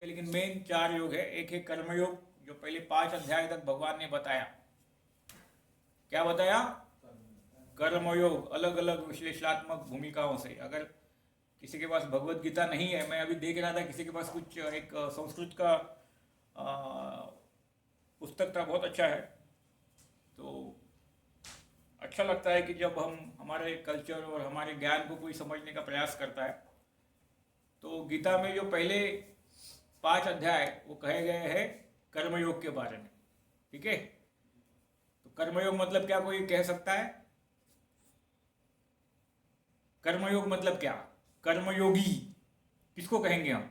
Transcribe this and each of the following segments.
लेकिन मेन 4 योग है। एक है कर्मयोग, जो पहले 5 अध्याय तक भगवान ने बताया। क्या बताया? कर्मयोग, अलग अलग विश्लेषणात्मक भूमिकाओं से। अगर किसी के पास भगवत गीता नहीं है, मैं अभी देख रहा था किसी के पास कुछ एक संस्कृत का पुस्तक था, बहुत अच्छा है। तो अच्छा लगता है कि जब हम हमारे कल्चर और हमारे ज्ञान को कोई समझने का प्रयास करता है। तो गीता में जो पहले 5 अध्याय वो कहे गए हैं कर्मयोग के बारे में। ठीक है, तो कर्मयोग मतलब क्या, कोई कह सकता है? कर्मयोग मतलब क्या? कर्मयोगी किसको कहेंगे हम?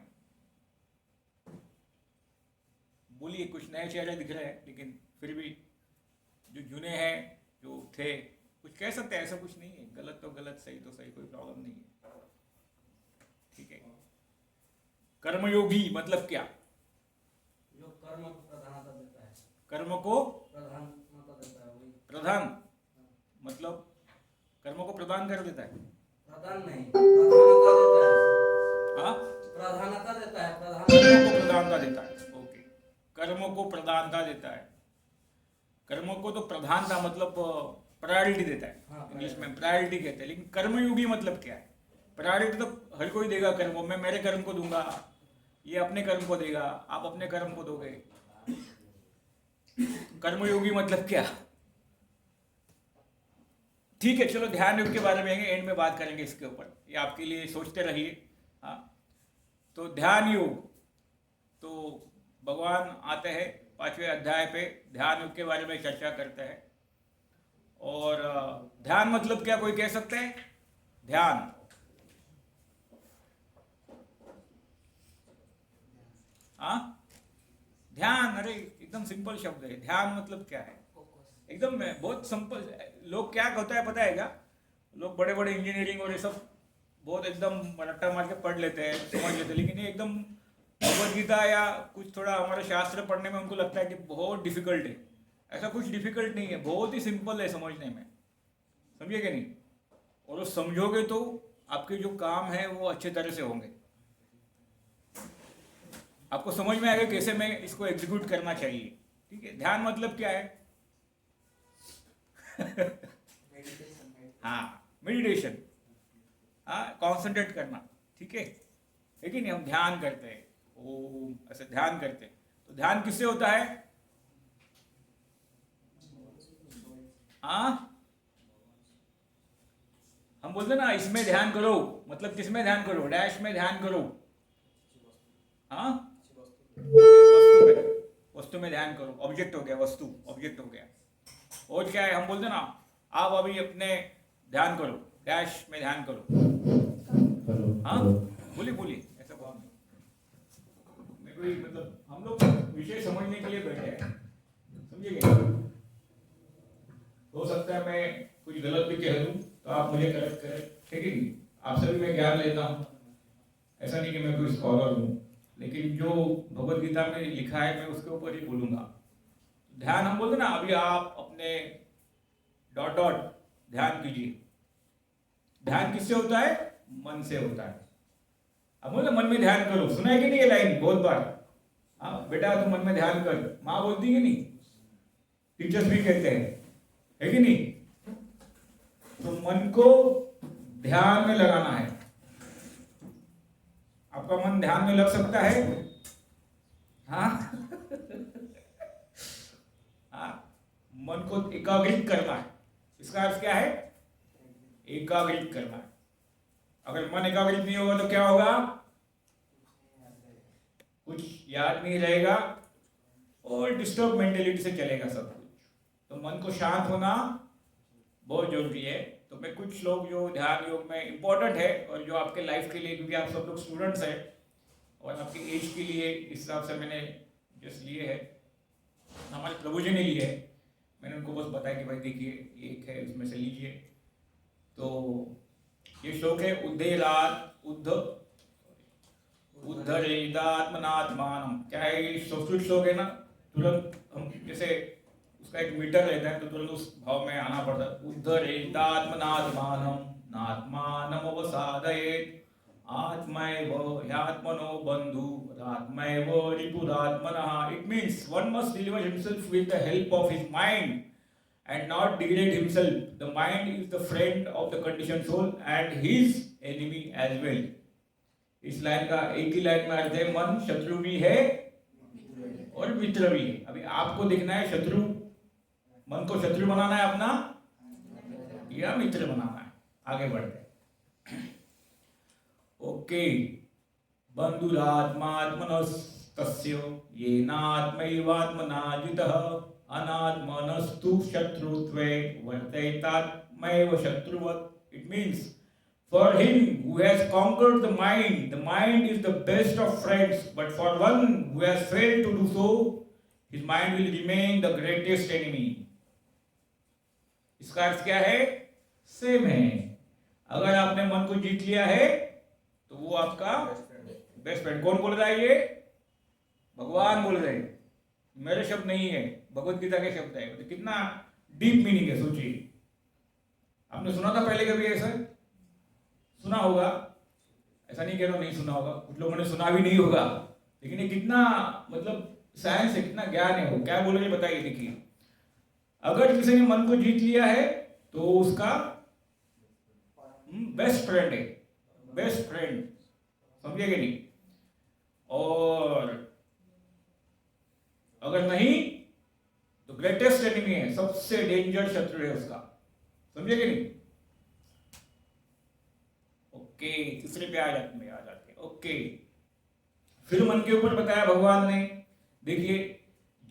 बोलिए, कुछ नए चेहरे दिख रहे हैं, लेकिन फिर भी जो जुने हैं, जो थे, कुछ कह सकते हैं। ऐसा कुछ नहीं है, गलत तो गलत, सही तो सही, कोई प्रॉब्लम नहीं है। ठीक है, कर्मयोगी मतलब क्या? जो कर्म को प्रधानता देता है। कर्म को प्रधानता देता है वही। प्रधान मतलब कर्म को प्रदान कर देता है? प्रधान नहीं, प्रधानता देता है। हाँ, प्रधानता देता है, कर्म को प्रधानता। प्रधानता देता है। ओके, कर्म को प्रधानता देता है। कर्म को तो प्रधानता मतलब प्रायोरिटी देता है। हाँ, इंग्लिश में प्रायोरिटी कहते हैं। लेकिन कर्मयोगी मतलब क्या है? प्रायोरिटी तो हर कोई देगा कर्म को। मैं मेरे कर्म को दूंगा, ये अपने कर्म को देगा, आप अपने कर्म को दोगे। कर्मयोगी मतलब क्या? ठीक है, चलो ध्यान योग के बारे में एंड में बात करेंगे इसके ऊपर, ये आपके लिए सोचते रहिए। हाँ, तो ध्यान योग, तो भगवान आते हैं 5वें अध्याय पे, ध्यान योग के बारे में चर्चा करते हैं। और ध्यान मतलब क्या, कोई कह सकते हैं? ध्यान, हाँ, ध्यान, अरे एकदम सिंपल शब्द है। ध्यान मतलब क्या है? एकदम बहुत सिंपल। लोग क्या होता है पता है क्या? लोग बड़े बड़े इंजीनियरिंग और ये सब बहुत एकदम रट्टा मार के पढ़ लेते हैं, समझ लेते हैं, लेकिन ये एकदम भगवद गीता या कुछ थोड़ा हमारे शास्त्र पढ़ने में उनको लगता है कि बहुत डिफिकल्ट है। ऐसा कुछ डिफिकल्ट नहीं है, बहुत ही सिंपल है समझने में। समझे कि नहीं? और वो समझोगे तो आपके जो काम है वो अच्छे तरह से होंगे। आपको समझ में आएगा कैसे मैं इसको एग्जीक्यूट करना चाहिए। ठीक है, ध्यान मतलब क्या है? हाँ, मेडिटेशन, हाँ, कॉन्सेंट्रेट करना। ठीक है कि नहीं? हम ध्यान करते हैं, ओम ऐसे ध्यान करते हैं। तो ध्यान किससे होता है? हाँ, हम बोलते ना इसमें ध्यान करो, मतलब किसमें ध्यान करो? डैश में ध्यान करो। हाँ, वस्तु में, वस्तु में ध्यान करो। ऑब्जेक्ट हो गया, वस्तु ऑब्जेक्ट हो गया। और क्या है, हम बोलते ना आप अभी अपने ध्यान करो, डैश में ध्यान करो। हाँ, बोलिए बोलिए, ऐसा बात नहीं। मैं कोई मतलब हम लोग विषय समझने के लिए बैठे हैं, समझिएगा। हो सकता है मैं कुछ गलत भी कह दूं तो आप मुझे करेक्ट करें, ठीक है नहीं? आपसे भी मैं ज्ञान लेता हूँ, ऐसा नहीं कि मैं कोई स्कॉलर हूँ, लेकिन जो भगवत गीता में लिखा है मैं उसके ऊपर ही बोलूंगा। ध्यान हम बोलते ना, अभी आप अपने डॉट डॉट ध्यान कीजिए। ध्यान किससे होता है? मन से होता है। अब बोले मन में ध्यान करो, सुना है कि नहीं ये लाइन बहुत बार? हाँ बेटा, तू मन में ध्यान कर, माँ बोलती है कि नहीं? टीचर्स भी कहते हैं, है कि नहीं? तो मन को ध्यान में लगाना है। आपका मन ध्यान में लग सकता है? हाँ हाँ, मन को एकाग्रित करना है। इसका अर्थ क्या है? एकाग्रित करना है। अगर मन एकाग्रित नहीं होगा तो क्या होगा? कुछ याद नहीं रहेगा और डिस्टर्ब मेंटेलिटी से चलेगा सब कुछ। तो मन को शांत होना बहुत जरूरी है। तो मैं कुछ लोग जो ध्यान योग में इम्पोर्टेंट है और जो आपके लाइफ के लिए, क्योंकि आप सब लोग स्टूडेंट्स हैं और आपकी एज के लिए इस हिसाब से मैंने जस्ट लिए है, हमारे प्रभु जी ने लिए है, मैंने उनको बस बताया कि भाई देखिए ये एक है, उसमें से लीजिए। तो ये श्लोक है उद्धरेदात्मनात्मानम। क्या है ये? संस्कृत श्लोक है ना, तुरंत हम जैसे उसका एक मीटर रहता है तो तुरंत उस भाव में आना पड़ता है। उद्धरेदात्मनात्मानम नात्मानम अवसादयेत आत्मैव ह्यात्मनो बंधु आत्मैव रिपुरात्मनः. It means one must deliver himself with the help of his mind and not degrade himself. The mind is the friend of the conditioned soul and his enemy as well. इस लाइन का एक ही line में अर्थ है, मन शत्रु भी है और मित्र भी है. अभी आपको देखना है शत्रु, मन को शत्रु बनाना है अपना या मित्र बनाना है. आगे बढ़ते हैं. ओके. बंधुरात्मात्मनस्तस्य येनात्मैवात्मना जितः अनात्मनस्तु शत्रुत्वे वर्तयेतात्मैव शत्रुवत्. It means for him who has conquered the mind is the best of friends, but for one who has failed to do so, his mind will remain the greatest enemy. इसका अर्थ क्या है? Same है. अगर आपने मन को जीत लिया है तो वो आपका बेस्ट फ्रेंड. कौन बोल रहा है ये? भगवान बोल रहे हैं, मेरे शब्द नहीं है, भगवत गीता के शब्द है. तो कितना डीप मीनिंग है, सोचिए. आपने सुना था पहले कभी ऐसा? सुना होगा, ऐसा नहीं कह रहा नहीं सुना होगा, कुछ लोगों ने सुना भी नहीं होगा, लेकिन ये कितना मतलब साइंस है, कितना ज्ञान है. वो क्या बोल रहे हैं बताइए. देखिए, अगर किसी ने मन को जीत लिया है तो उसका बेस्ट फ्रेंड है, बेस्ट फ्रेंड. समझिए कि नहीं? और अगर नहीं तो ग्रेटेस्ट एनिमी है, सबसे डेंजर शत्रु है उसका. समझिए कि नहीं? ओके. तीसरे पे आ जाते हैं. ओके. फिर मन के ऊपर बताया भगवान ने. देखिए,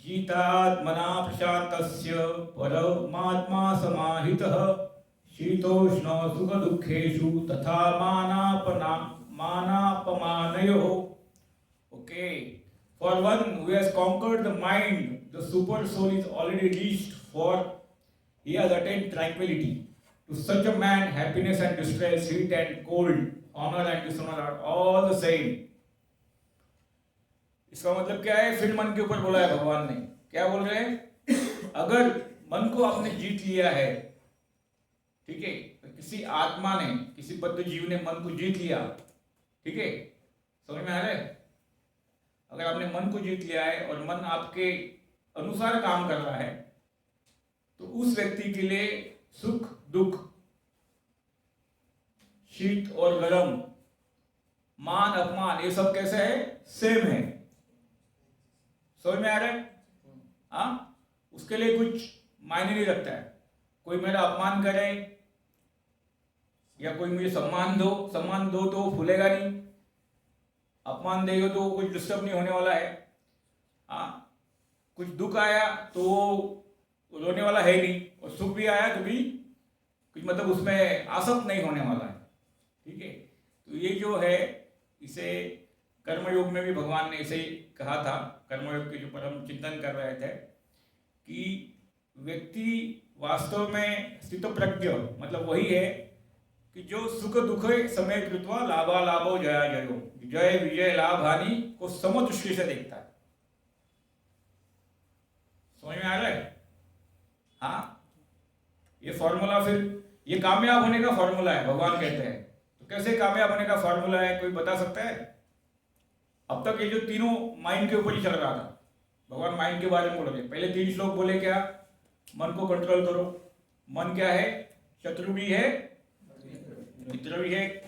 गीतात्मना प्रशांतस्य परमात्मा समाहितः शीतोष्ण सुख दुखेषु तथा मानापमानयोः. Okay. For one who has conquered the mind, the super soul is already reached, for he has attained tranquility. To such a man, happiness and distress, heat and cold, honor and dishonor are all the same. इसका मतलब क्या है? फिर मन के ऊपर बोला है भगवान ने. क्या बोल रहे हैं? अगर मन को आपने जीत लिया है, ठीक है, तो किसी आत्मा ने, किसी बद्ध जीव ने मन को जीत लिया, ठीक है, समझ में आ रहा है? अगर आपने मन को जीत लिया है और मन आपके अनुसार काम कर रहा है, तो उस व्यक्ति के लिए सुख दुख, शीत और गर्म, मान अपमान, ये सब कैसे है? सेम है. समझ में आ रहा है? हाँ, उसके लिए कुछ मायने नहीं रखता है. कोई मेरा अपमान करे या कोई मुझे सम्मान दो तो फूलेगा नहीं. अपमान देगा तो कुछ डिस्टर्ब नहीं होने वाला है. हाँ, कुछ दुख आया तो वो रोने वाला है नहीं, और सुख भी आया तो भी कुछ मतलब उसमें आसक्त नहीं होने वाला है. ठीक है. तो ये जो है, इसे कर्मयोग में भी भगवान ने इसे कहा था. कर्मयोग के जो पर हम चिंतन कर रहे थे कि व्यक्ति वास्तव में स्थितप्रज्ञ मतलब वही है कि जो सुख दुख समय कृत्वा लाभा लाभो जया जयो, जय विजय लाभ हानि को समदृष्टि से देखता है. समझ में आ रहा है? हाँ, ये फॉर्मूला, फिर ये कामयाब होने का फॉर्मूला है, भगवान कहते हैं. तो कैसे कामयाब होने का फॉर्मूला है, कोई बता सकता है? अब तक ये जो तीनों माइंड के ऊपर ही चल रहा था. भगवान माइंड के बारे में बोल रहे. पहले 3 श्लोक बोले क्या? मन को कंट्रोल करो. मन क्या है? शत्रु भी है, मित्र भी है.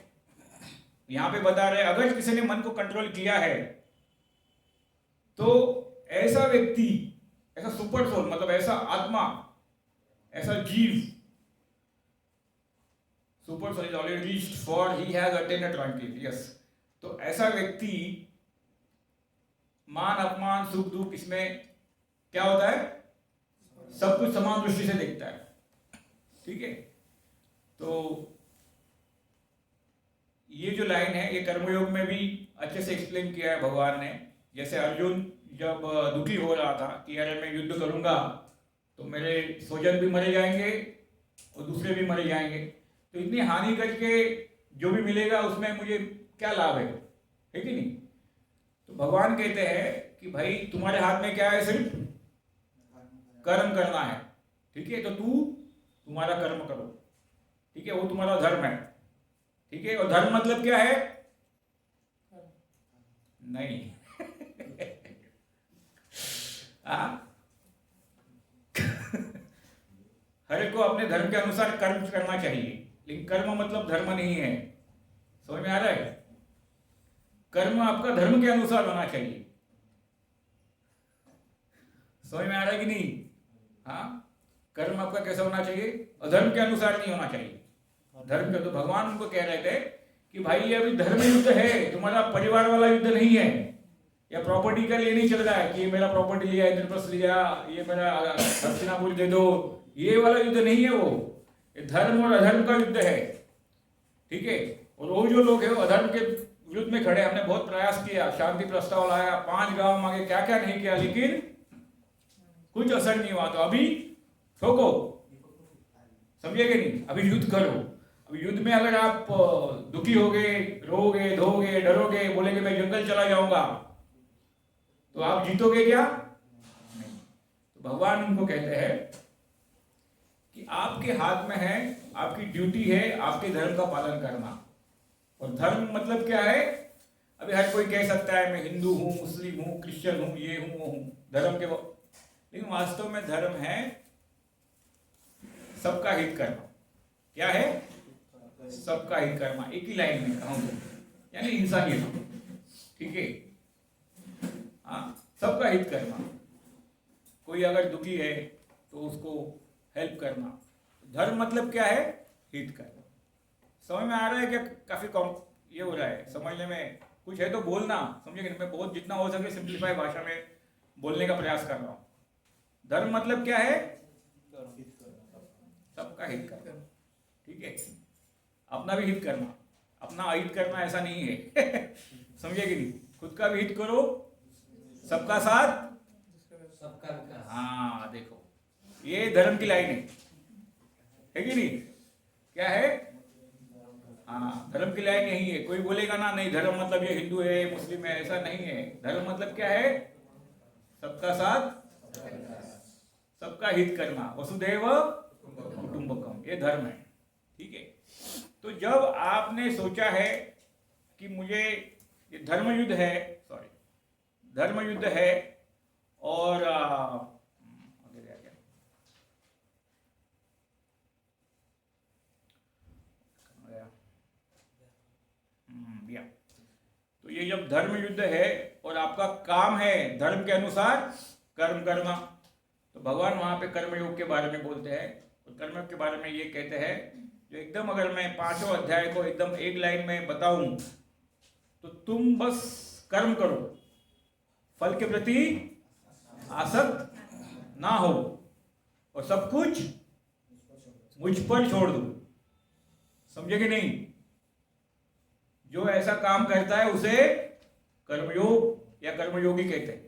यहां पे बता रहे अगर किसी ने मन को कंट्रोल किया है तो ऐसा व्यक्ति, ऐसा सुपर सोल मतलब ऐसा आत्मा, ऐसा जीव, super soul is already reached for he has attend tranquility. Yes. तो ऐसा व्यक्ति मान अपमान सुख दुख इसमें क्या होता है? सब कुछ समान दृष्टि से देखता है. ठीक है. तो ये जो लाइन है ये कर्मयोग में भी अच्छे से एक्सप्लेन किया है भगवान ने. जैसे अर्जुन जब दुखी हो रहा था कि अरे मैं युद्ध करूंगा तो मेरे स्वजन भी मरे जाएंगे और दूसरे भी मरे जाएंगे, तो इतनी हानि करके जो भी मिलेगा उसमें मुझे क्या लाभ है कि नहीं? तो भगवान कहते हैं कि भाई तुम्हारे हाथ में क्या है? सिर्फ कर्म करना है. ठीक है. तो तुम्हारा कर्म करो. ठीक है. वो तुम्हारा धर्म है. ठीक है. और धर्म मतलब क्या है? नहीं। हाँ, हर एक को अपने धर्म के अनुसार कर्म करना चाहिए, लेकिन कर्म मतलब धर्म नहीं है। समझ में आ रहा है? कर्म आपका धर्म के अनुसार होना चाहिए। समझ में आ रहा है कि नहीं? हाँ, कर्म आपका कैसा होना चाहिए? अधर्म के अनुसार नहीं होना चाहिए। धर्म के, तो भगवान उनको कह रहे थे कि भाई ये अभी धर्म युद्ध है, तुम्हारा परिवार वाला युद्ध नहीं है, या प्रॉपर्टी का लिए नहीं चल रहा है कि ये मेरा प्रॉपर्टी लिया, इंद्रप्रस्थ लिया, ये मेरा हस्तिनापुर दे दो, ये वाला युद्ध नहीं है वो। ये धर्म और अधर्म का युद्ध है, ठीक है। और वो जो लोग हैं वो अधर्म के विरुद्ध में खड़े। हमने बहुत प्रयास किया, शांति प्रस्ताव लाया, 5 गांव मांगे, क्या क्या नहीं किया, लेकिन कुछ असर नहीं हुआ। तो अभी ठोको, समझे कि नहीं? अभी युद्ध करो। अभी युद्ध में अगर आप दुखी होगे, रोगे, धोगे, डरोगे, बोलेंगे मैं जंगल चला जाऊंगा, तो आप जीतोगे क्या? नहीं। तो भगवान उनको कहते हैं कि आपके हाथ में है, आपकी ड्यूटी है आपके धर्म का पालन करना। और धर्म मतलब क्या है? अभी हर कोई कह सकता है मैं हिंदू हूं, मुस्लिम हूं, क्रिश्चियन हूं, ये हूं, वो हूं, धर्म के, लेकिन वास्तव में धर्म है सबका हित करना। क्या है? सबका हित करना। एक ही लाइन में कहूं तो, यानी इंसानियत, ठीक है। हाँ, सबका हित करना। कोई अगर दुखी है तो उसको हेल्प करना। धर्म मतलब क्या है? हित करना। समझ में आ रहा है क्या? काफी कॉम ये हो रहा है समझने में। कुछ है तो बोलना, समझे कि मैं बहुत जितना हो सके सिंप्लीफाई भाषा में बोलने का प्रयास कर रहा हूँ। धर्म मतलब क्या है? सबका हित करना, ठीक है। अपना भी हित करना, अपना अहित करना ऐसा नहीं है। समझे कि नहीं? खुद का भी हित करो, सबका साथ, सबका विकास। हाँ देखो, ये धर्म की लाइन है कि नहीं? क्या है? हाँ, धर्म की लाइन यही है। कोई बोलेगा ना नहीं धर्म मतलब ये हिंदू है, मुस्लिम है, ऐसा नहीं है। धर्म मतलब क्या है? सबका साथ, सबका हित करना। वसुधैव कुटुंबकम, ये धर्म है, ठीक है। तो जब आपने सोचा है कि मुझे ये धर्म युद्ध है, सॉरी, धर्म युद्ध है, और आगे रह गया, या तो ये जब धर्म युद्ध है और आपका काम है धर्म के अनुसार कर्म करना, तो भगवान वहां पे कर्मयोग के बारे में बोलते हैं। और कर्मयोग के बारे में ये कहते हैं, जो एकदम अगर मैं 5वें अध्याय को एकदम एक लाइन में बताऊं तो तुम बस कर्म करो, फल के प्रति आसक्त ना हो, और सब कुछ मुझ पर छोड़ दो। समझे कि नहीं? जो ऐसा काम करता है उसे कर्मयोग या कर्मयोगी कहते हैं।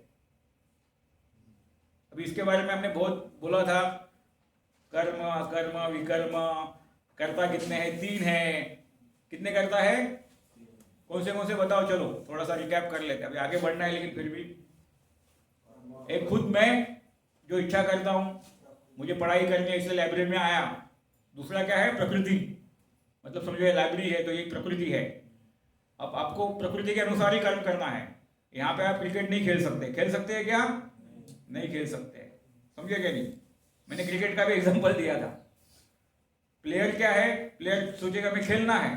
अभी इसके बारे में हमने बहुत बोला था, कर्म, अकर्म, विकर्म, कर्ता कितने हैं? 3 हैं। कितने कर्ता है? कौन से बताओ, चलो थोड़ा सा रिकैप कर लेते हैं, अभी आगे बढ़ना है, लेकिन फिर भी एक खुद मैं जो इच्छा करता हूं, मुझे पढ़ाई करनी है इसलिए लाइब्रेरी में आया। दूसरा क्या है? प्रकृति, मतलब समझो ये लाइब्रेरी है तो ये प्रकृति है। अब आपको प्रकृति के अनुसार ही कर्म करना है। यहाँ पे आप क्रिकेट नहीं खेल सकते। खेल सकते हैं क्या? नहीं खेल सकते। समझे क्या नहीं? मैंने क्रिकेट का भी एग्जांपल दिया था। प्लेयर क्या है? प्लेयर सोचेगा मैं खेलना है,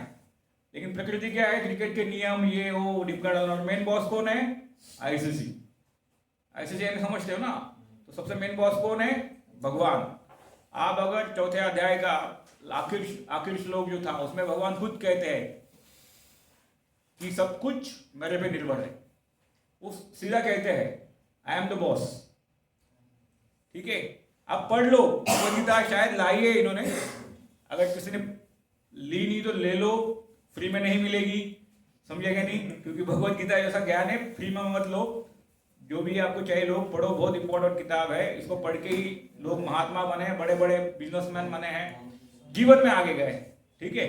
लेकिन प्रकृति क्या है? क्रिकेट के नियम, ये वो डिपका डालना। और मेन बॉस कौन है? आईसीसी। आईसीसी यानी समझते हो ना? तो सबसे मेन बॉस कौन है? भगवान। आप अगर 4थे अध्याय का आखिर श्लोक जो था उसमें भगवान खुद कहते हैं कि सब कुछ मेरे पे निर्भर है। वो सीधा कहते हैं आई एम द बॉस, ठीक है। आप पढ़ लो, भगवद गीता शायद लाई है इन्होंने, अगर किसी ने ली नहीं तो ले लो, फ्री में नहीं मिलेगी। समझेगा नहीं? क्योंकि भगवद गीता जैसा ज्ञान है फ्री में मत लो, जो भी आपको चाहिए लोग पढ़ो। बहुत इंपॉर्टेंट किताब है, इसको पढ़ के ही लोग महात्मा बने, बड़े बड़े बिजनेसमैन बने हैं, जीवन में आगे गए, ठीक है।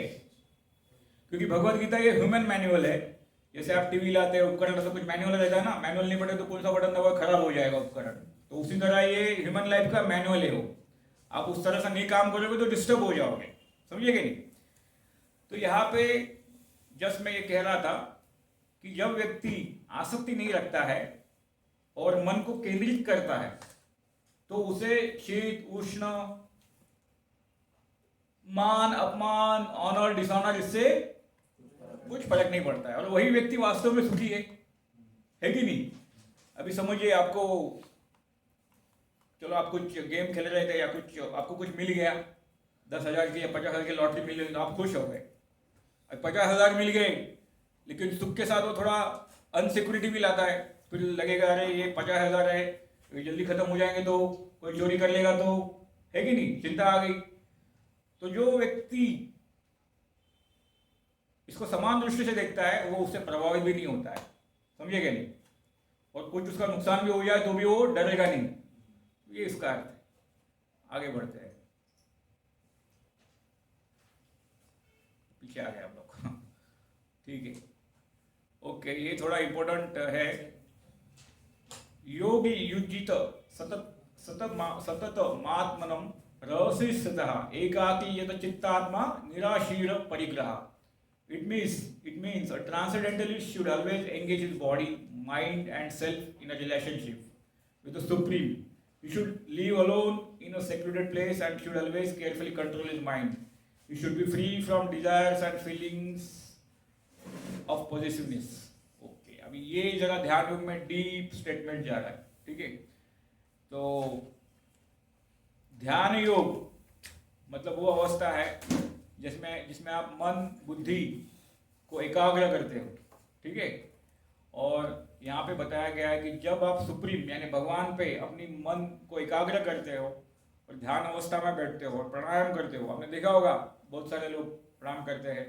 क्योंकि भगवद गीता ये ह्यूमन मैनुअल है। जैसे आप टीवी लाते हो, उपकरण तो कुछ मैनुअल रहता है ना, मैनुअल नहीं पढ़े तो कौन सा बटन दबाओ खराब हो जाएगा उपकरण। तो उसी तरह ये ह्यूमन लाइफ का मैनुअल है। वो आप उस तरह से नहीं काम करोगे तो डिस्टर्ब हो जाओगे। समझिए कि नहीं? तो यहाँ पे जस्ट मैं ये कह रहा था कि जब व्यक्ति आसक्ति नहीं रखता है और मन को केंद्रित करता है तो उसे शीत उष्ण मान अपमान ऑनर डिसऑनर इससे कुछ फर्क नहीं पड़ता है और वही व्यक्ति वास्तव में सुखी है कि नहीं। अभी समझिए आपको, चलो आप कुछ गेम खेल रहे थे या कुछ आपको कुछ मिल गया, 10,000 की या 50,000 की लॉटरी मिल गई तो आप खुश हो गए। अब 50,000 मिल गए लेकिन सुख के साथ वो थोड़ा अनसिक्योरिटी भी लाता है, फिर लगेगा अरे ये 50,000 है, ये जल्दी खत्म हो जाएंगे तो कोई चोरी कर लेगा तो, है कि नहीं, चिंता आ गई। तो जो व्यक्ति इसको समान दृष्टि से देखता है वो उससे प्रभावित भी नहीं होता है, समझिएगा नहीं, और कुछ उसका नुकसान भी हो जाए तो भी वो डरेगा नहीं। ये इसका अर्थ है। आगे बढ़ते हैं, पीछे आ गए आप लोग ठीक है, ओके। ये थोड़ा इंपॉर्टेंट है। योगी युजित सतत मात्मनम रहसि स्थितः एकाकी यत चित्तात्मा निराशीर परिग्रह। It means a transcendentalist should always engage his body, mind and self in a relationship with the Supreme. He should live alone in a secluded place and should always carefully control his mind. He should be free from desires and feelings of possessiveness. Okay, अभी ये जगह ध्यान योग में deep statement जा रहा है, ठीक है। तो ध्यान योग मतलब वो अवस्था है जिसमें आप मन बुद्धि को एकाग्र करते हो, ठीक है। और यहाँ पे बताया गया है कि जब आप सुप्रीम यानी भगवान पे अपनी मन को एकाग्र करते हो और ध्यान अवस्था में बैठते हो और प्राणायाम करते हो, आपने देखा होगा बहुत सारे लोग प्राणायाम करते हैं,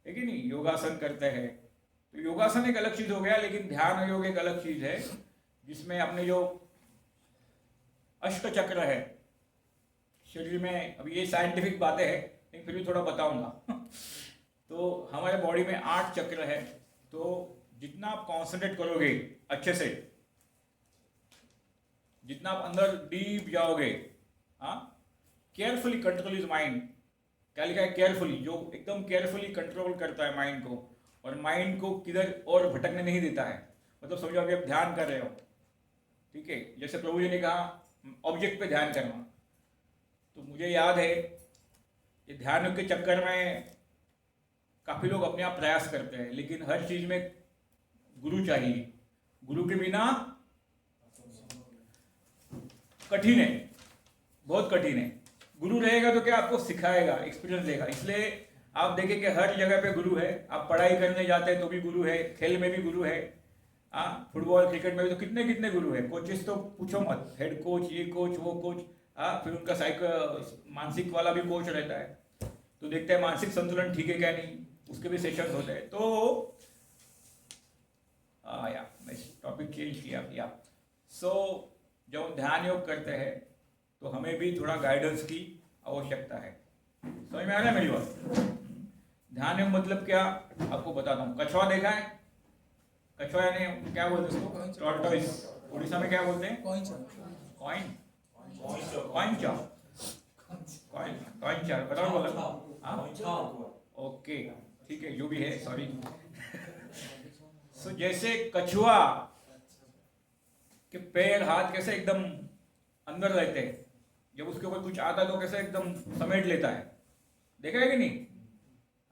है कि नहीं, योगासन करते हैं। तो योगासन एक अलग चीज हो गया, लेकिन ध्यान योग एक अलग चीज है जिसमें अपने जो अष्ट चक्र है शरीर में, अभी ये साइंटिफिक बातें हैं लेकिन फिर भी थोड़ा बताऊंगा तो हमारे बॉडी में 8 चक्र है। तो जितना आप कॉन्सेंट्रेट करोगे अच्छे से, जितना आप अंदर डीप जाओगे, हाँ, केयरफुली कंट्रोल इज माइंड। क्या लिखा है? केयरफुली, जो एकदम केयरफुली कंट्रोल करता है माइंड को और माइंड को किधर और भटकने नहीं देता है। मतलब समझो अभी आप ध्यान कर रहे हो, ठीक है, जैसे प्रभु जी ने कहा ऑब्जेक्ट पे ध्यान करना। तो मुझे याद है ये ध्यान योग के चक्कर में काफी लोग अपने आप प्रयास करते हैं, लेकिन हर चीज में गुरु चाहिए। गुरु के बिना कठिन है, बहुत कठिन है। गुरु रहेगा तो क्या आपको सिखाएगा, एक्सपीरियंस देगा। इसलिए आप देखें कि हर जगह पे गुरु है। आप पढ़ाई करने जाते हैं तो भी गुरु है, खेल में भी गुरु है, हाँ, फुटबॉल क्रिकेट में भी तो कितने कितने गुरु है। कोचेस तो पूछो मत, हेड कोच, ये कोच, वो कोच, हाँ, फिर उनका मानसिक वाला भी कोच रहता है, तो देखते हैं मानसिक संतुलन ठीक है क्या नहीं, उसके भी सेशन होते हैं। तो या मैं टॉपिक चेंज किया। सो जब हम ध्यान योग करते हैं तो हमें भी थोड़ा गाइडेंस की आवश्यकता है। समझ में आ रहा है मेरी बात? ध्यान योग मतलब क्या आपको बताता हूँ। कछुआ देखा है? कछुआ यानी क्या बोलते हैं उसको? टॉर्टोइस। उड़ीसा में क्या बोलते हैं? कॉइन। कॉइन बराबर बोला? ओके, ठीक है, जो भी है, सॉरी। सो जैसे कछुआ के पैर हाथ कैसे एकदम अंदर रहते हैं, जब उसके ऊपर कुछ आता तो कैसे एकदम समेट लेता है, देखा है कि नहीं?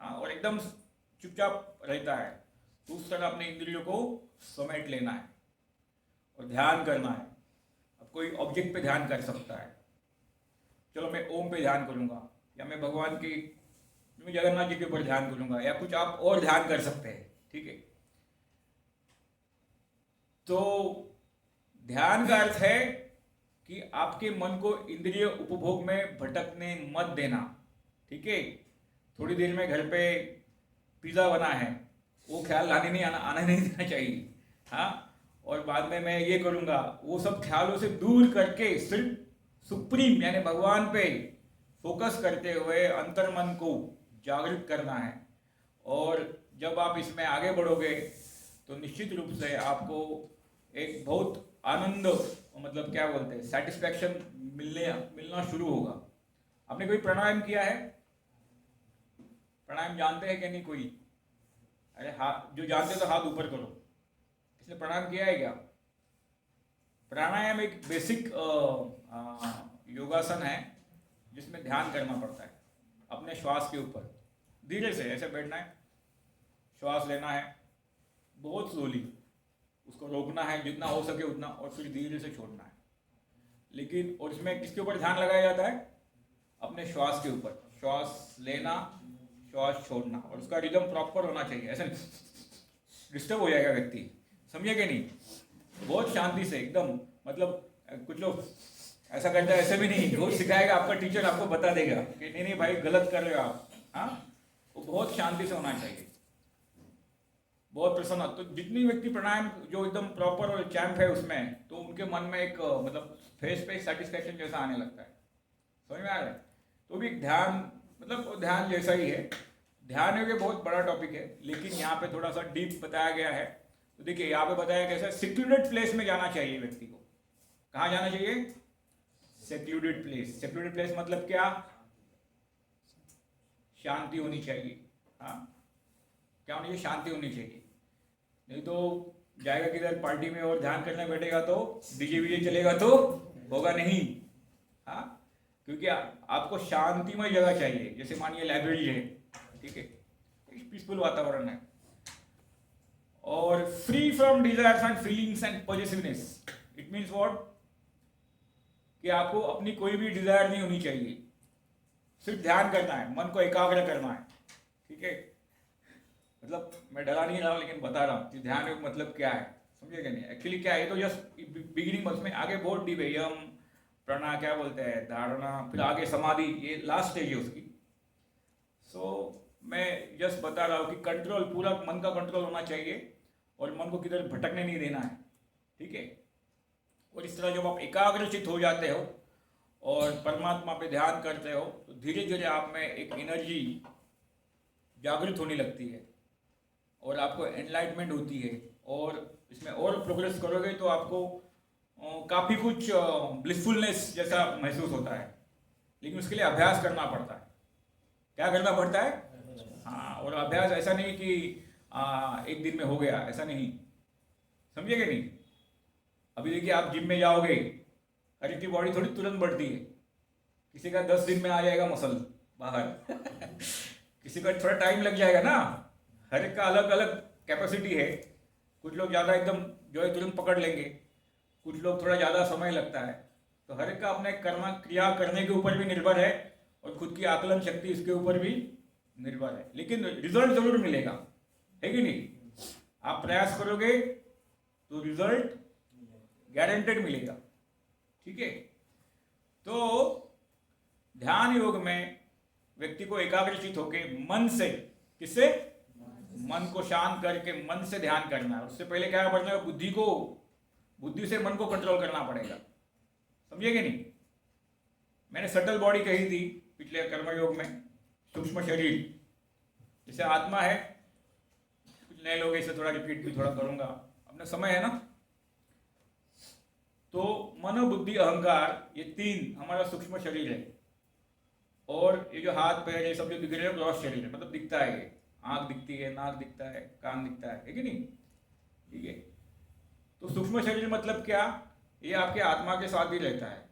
हाँ, और एकदम चुपचाप रहता है। तो उस तरह अपने इंद्रियों को समेट लेना है और ध्यान करना है। अब कोई ऑब्जेक्ट पे ध्यान कर सकता है, चलो मैं ओम पे ध्यान करूंगा, या मैं भगवान की, मैं जगन्नाथ जी के ऊपर ध्यान करूंगा, या कुछ आप और ध्यान कर सकते हैं, ठीक है। तो ध्यान का अर्थ है कि आपके मन को इंद्रिय उपभोग में भटकने मत देना, ठीक है। थोड़ी देर में घर पे पिज्जा बना है, वो ख्याल आने नहीं देना चाहिए, हाँ। और बाद में मैं ये करूंगा, वो सब ख्यालों से दूर करके सिर्फ सुप्रीम यानी भगवान पे फोकस करते हुए अंतर मन को जागृत करना है। और जब आप इसमें आगे बढ़ोगे तो निश्चित रूप से आपको एक बहुत आनंद, मतलब क्या बोलते हैं, सेटिस्फैक्शन मिलना शुरू होगा। आपने कोई प्राणायाम किया है? प्राणायाम जानते हैं कि नहीं कोई? अरे हाथ जो जानते हो तो हाथ ऊपर करो। इसने प्रणाम किया है क्या? प्राणायाम एक बेसिक योगासन है जिसमें ध्यान करना पड़ता है अपने श्वास के ऊपर। धीरे से ऐसे बैठना है, श्वास लेना है बहुत स्लोली, उसको रोकना है जितना हो सके उतना, और फिर धीरे से छोड़ना है। लेकिन और इसमें किसके ऊपर ध्यान लगाया जाता है? अपने श्वास के ऊपर। श्वास लेना, श्वास छोड़ना, और उसका रिदम प्रॉपर होना चाहिए। ऐसा डिस्टर्ब हो जाएगा व्यक्ति, समझे कि नहीं? बहुत शांति से एकदम, मतलब कुछ लोग ऐसा करते हैं, ऐसे भी नहीं। वो सिखाएगा आपका टीचर, आपको बता देगा कि नहीं नहीं भाई गलत कर रहे हो आप। हाँ, वो बहुत शांति से होना चाहिए, बहुत प्रसन्न। तो जितनी व्यक्ति प्राणायाम जो एकदम प्रॉपर और चैम्प है उसमें, तो उनके मन में एक मतलब फेस पे सेटिस्फैक्शन जैसा आने लगता है। समझ में आ रहा है? तो भी ध्यान मतलब वो ध्यान जैसा ही है। ध्यान एक बहुत बड़ा टॉपिक है, लेकिन यहाँ पे थोड़ा सा डीप बताया गया है। तो देखिए यहाँ पे बताया कैसा, सेक्लूडेड प्लेस में जाना चाहिए व्यक्ति को। कहाँ जाना चाहिए? Secluded place. सेक्लूडेड प्लेस मतलब क्या? शांति होनी चाहिए। हाँ, क्या होनी चाहिए? शांति होनी चाहिए। नहीं तो जाएगा किधर पार्टी में और ध्यान करने बैठेगा तो डीजे वीजे चलेगा तो होगा नहीं। हाँ, क्योंकि आपको शांतिमय जगह चाहिए। जैसे मानिए लाइब्रेरी है, ठीक है, पीसफुल वातावरण है, और free from desires and feelings and positiveness. It means what? कि आपको अपनी कोई भी डिजायर नहीं होनी चाहिए, सिर्फ ध्यान करना है, मन को एकाग्र करना है। ठीक है, मतलब मैं डरा नहीं रहा हूँ, लेकिन बता रहा हूँ कि ध्यान का मतलब क्या है, समझे क्या नहीं? एक्चुअली क्या है, तो जस्ट बिगिनिंग में आगे बहुत डीप है। यम प्रणा क्या बोलते हैं, धारणा, फिर आगे समाधि, ये लास्ट स्टेज है उसकी। सो मैं जस्ट बता रहा हूँ कि कंट्रोल, पूरा मन का कंट्रोल होना चाहिए, और मन को किधर भटकने नहीं देना है। ठीक है, और इस तरह जब आप एकाग्रचित हो जाते हो और परमात्मा पे ध्यान करते हो, तो धीरे धीरे आप में एक एनर्जी जागृत होने लगती है, और आपको एनलाइटमेंट होती है, और इसमें और प्रोग्रेस करोगे तो आपको काफ़ी कुछ ब्लिसफुलनेस जैसा महसूस होता है। लेकिन उसके लिए अभ्यास करना पड़ता है। क्या करना पड़ता है? हाँ, और अभ्यास ऐसा नहीं कि एक दिन में हो गया, ऐसा नहीं, समझिए कि नहीं? अभी देखिए आप जिम में जाओगे, हर एक की बॉडी थोड़ी तुरंत बढ़ती है। किसी का 10 दिन में आ जाएगा मसल बाहर किसी का थोड़ा टाइम लग जाएगा ना। हर एक का अलग अलग कैपेसिटी है। कुछ लोग ज़्यादा एकदम जो है तुरंत पकड़ लेंगे, कुछ लोग थोड़ा ज़्यादा समय लगता है। तो हर एक का अपने कर्म क्रिया करने के ऊपर भी निर्भर है, और खुद की आकलन शक्ति इसके ऊपर भी निर्भर है। लेकिन रिजल्ट जरूर मिलेगा, है कि नहीं? आप प्रयास करोगे तो रिजल्ट गारंटेड मिलेगा। ठीक है, तो ध्यान योग में व्यक्ति को एकाग्रचित होकर मन से, किससे? मन को शांत करके मन से ध्यान करना है। उससे पहले क्या करना है? बुद्धि से मन को कंट्रोल करना पड़ेगा, समझिए कि नहीं? मैंने सटल बॉडी कही थी पिछले कर्मयोग में, सूक्ष्म शरीर जैसे आत्मा है। कुछ नए लोग इसे थोड़ा रिपीट भी थोड़ा करूंगा, अपना समय है ना। तो मन, बुद्धि, अहंकार, ये तीन हमारा सूक्ष्म शरीर है, और ये जो हाथ पैर ये सब जो दिख रहे हैं ग्रॉस शरीर है, मतलब दिखता है। ये आंख दिखती है, नाक दिखता है, कान दिखता है कि नहीं? ठीक है, तो सूक्ष्म शरीर मतलब क्या? ये आपके आत्मा के साथ ही रहता है,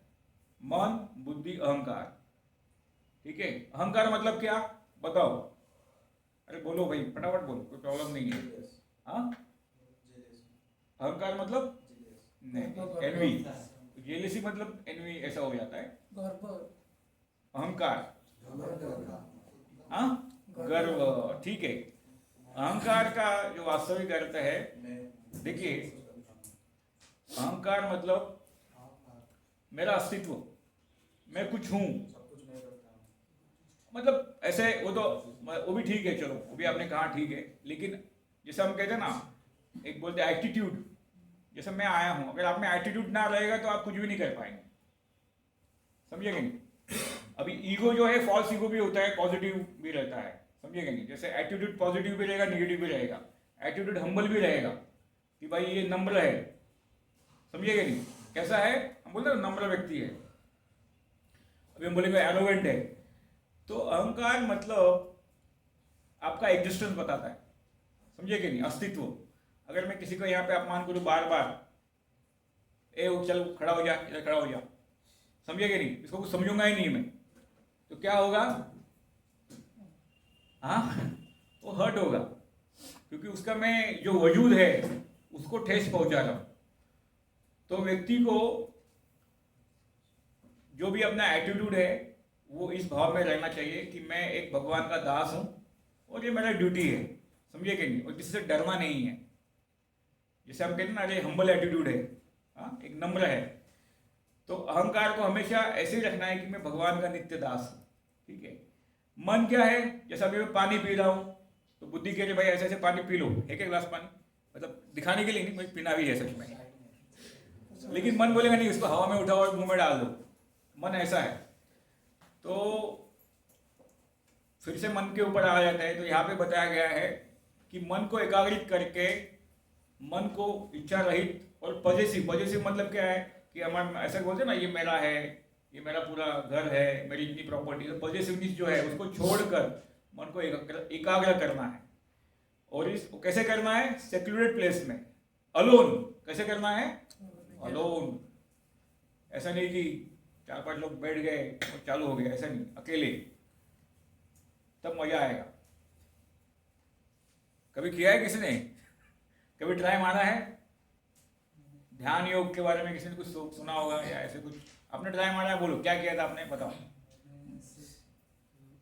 मन, बुद्धि, अहंकार। ठीक है, अहंकार मतलब क्या बताओ? अरे बोलो भाई, फटाफट बोलो, कोई प्रॉब्लम नहीं है। हाँ, अहंकार मतलब नहीं, एनवी, जेलेसी मतलब एनवी ऐसा हो जाता है। अहंकार, हाँ, गर्व। ठीक है, अहंकार का जो वास्तविक अर्थ है, देखिए अहंकार मतलब मेरा अस्तित्व, मैं कुछ हूं, मतलब ऐसे। वो भी ठीक है, चलो वो भी आपने कहा ठीक है। लेकिन जैसे हम कहते हैं ना, एक बोलते हैं एटीट्यूड, जैसे मैं आया हूं, अगर आप में एटीट्यूड ना रहेगा तो आप कुछ भी नहीं कर पाएंगे, समझिएगा नहीं? अभी ईगो जो है, फॉल्स ईगो भी होता है, पॉजिटिव भी रहता है, समझिएगा नहीं? जैसे एटीट्यूड पॉजिटिव भी रहेगा, निगेटिव भी रहेगा। एटीट्यूड हम्बल भी रहेगा कि भाई ये नम्र है, समझिएगा नहीं? कैसा है? हम बोलते हैं नम्र व्यक्ति है। अभी हम बोलेंगे एरोगेंट है। तो अहंकार मतलब आपका एग्जिस्टेंस बताता है, समझे कि नहीं, अस्तित्व। अगर मैं किसी को यहाँ पे अपमान करूँ बार बार, चल खड़ा हो जा, इधर खड़ा हो जा, समझे कि नहीं, इसको कुछ समझूंगा ही नहीं मैं, तो क्या होगा, हाँ, वो हर्ट होगा, क्योंकि उसका मैं जो वजूद है उसको ठेस पहुंचा रहा हूं। तो व्यक्ति को जो भी अपना एटीट्यूड है वो इस भाव में रहना चाहिए कि मैं एक भगवान का दास हूं और ये मेरा ड्यूटी है, समझे कि नहीं, और किसी से डरना नहीं है। जैसे हम कहते हैं ना, अरे हम्बल एटीट्यूड है, हाँ, एक नम्र है। तो अहंकार को हमेशा ऐसे ही रखना है कि मैं भगवान का नित्य दास हूँ, ठीक है। मन क्या है, जैसा अभी मैं पानी पी रहा हूँ तो बुद्धि कह रही भाई ऐसे ऐसे पानी पी लो, एक एक गिलास पानी, मतलब दिखाने के लिए नहीं, मुझे पीना भी है सच में, लेकिन मन बोलेगा नहीं, उसको हवा में उठाओ और मुंह में डाल दो, मन ऐसा है। तो फिर से मन के ऊपर आ जाता है। तो यहाँ पे बताया गया है कि मन को एकाग्रित करके, मन को इच्छा रहित और पॉजिटिव, पॉजिटिव मतलब क्या है कि हमारे ऐसा बोलते हैं ना, ये मेरा है, ये मेरा पूरा घर है, मेरी इतनी प्रॉपर्टी, तो पॉजिटिवनेस जो है उसको छोड़कर मन को एकाग्र करना है। और इसको कैसे करना है, सेक्लूडेड प्लेस में, अलोन। कैसे करना है, अलोन। ऐसा नहीं कि 4-5 लोग बैठ गए और चालू हो गया, ऐसा नहीं, अकेले, तब मजा आएगा। कभी किया है किसी ने, कभी ट्राई मारा है? ध्यान योग के बारे में किसी ने कुछ सुना होगा या ऐसे कुछ आपने ट्राई मारा है? बोलो क्या किया था आपने, बताओ।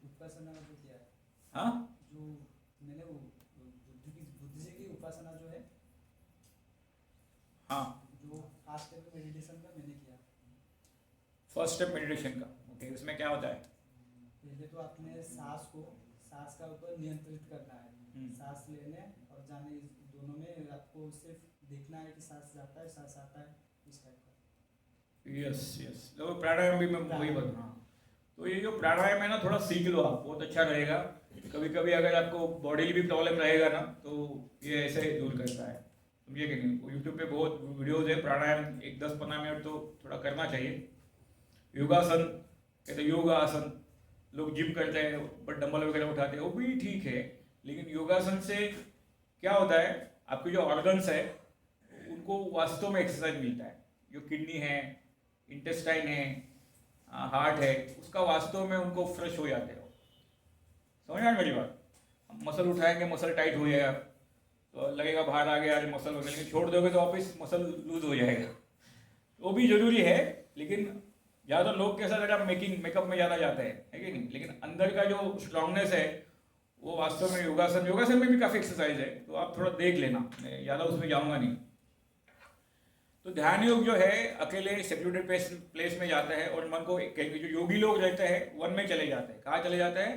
उपासना जो किया है, हाँ, जो मैंने वो बुद्धि की उपासना जो है, हाँ, जो फर्स्ट स्टेप मेडिटेशन का मैंने किया। फर्स्ट स्टेप मेडिटेशन का, ओके। उसमें क्या होता है? पहले तो अपने सांस का ऊपर नियंत्रित करना है, सांस लेने और जाने, इस दोनों में आपको सिर्फ देखना है कि सांस जाता है, सांस आता है, इस टाइप का। यस यस, तो प्राणायाम भी मैं वही बता, हाँ। तो ये जो प्राणायाम है ना, थोड़ा सीख लो आप, बहुत अच्छा रहेगा। कभी कभी अगर आपको बॉडी भी प्रॉब्लम रहेगा ना, तो ये ऐसे दूर करता है, समझिए कि नहीं। यूट्यूब पे बहुत वीडियोज है प्राणायाम, एक 10-15 मिनट तो थोड़ा करना चाहिए। योगासन, कहते योग आसन, लोग जिम करते हैं बट डंबल वगैरह उठाते हैं, वो भी ठीक है, लेकिन योगासन से क्या होता है, आपके जो ऑर्गन्स है उनको वास्तव में एक्सरसाइज मिलता है। जो किडनी है, इंटेस्टाइन है, हार्ट है, उसका वास्तव में उनको फ्रेश हो जाते हो। समझ में मेरी बात? मसल उठाएंगे, मसल टाइट हो जाएगा तो लगेगा बाहर आ गया, अरे मसल हो गया, लेकिन छोड़ दोगे तो वापस मसल लूज हो जाएगा। वो भी जरूरी है, लेकिन ज़्यादा लोग कैसा ज़रा मेकअप में ज़्यादा जाते हैं, है कि नहीं, लेकिन अंदर का जो स्ट्रांगनेस है वो वास्तव में योगासन में भी काफ़ी एक्सरसाइज है, तो आप थोड़ा देख लेना, मैं ज़्यादा उसमें जाऊँगा नहीं। तो ध्यान योग जो है अकेले सेक्लूडेड प्लेस में जाता है और मन को, जो योगी लोग रहते हैं वन में चले जाते हैं। कहाँ चले जाते हैं?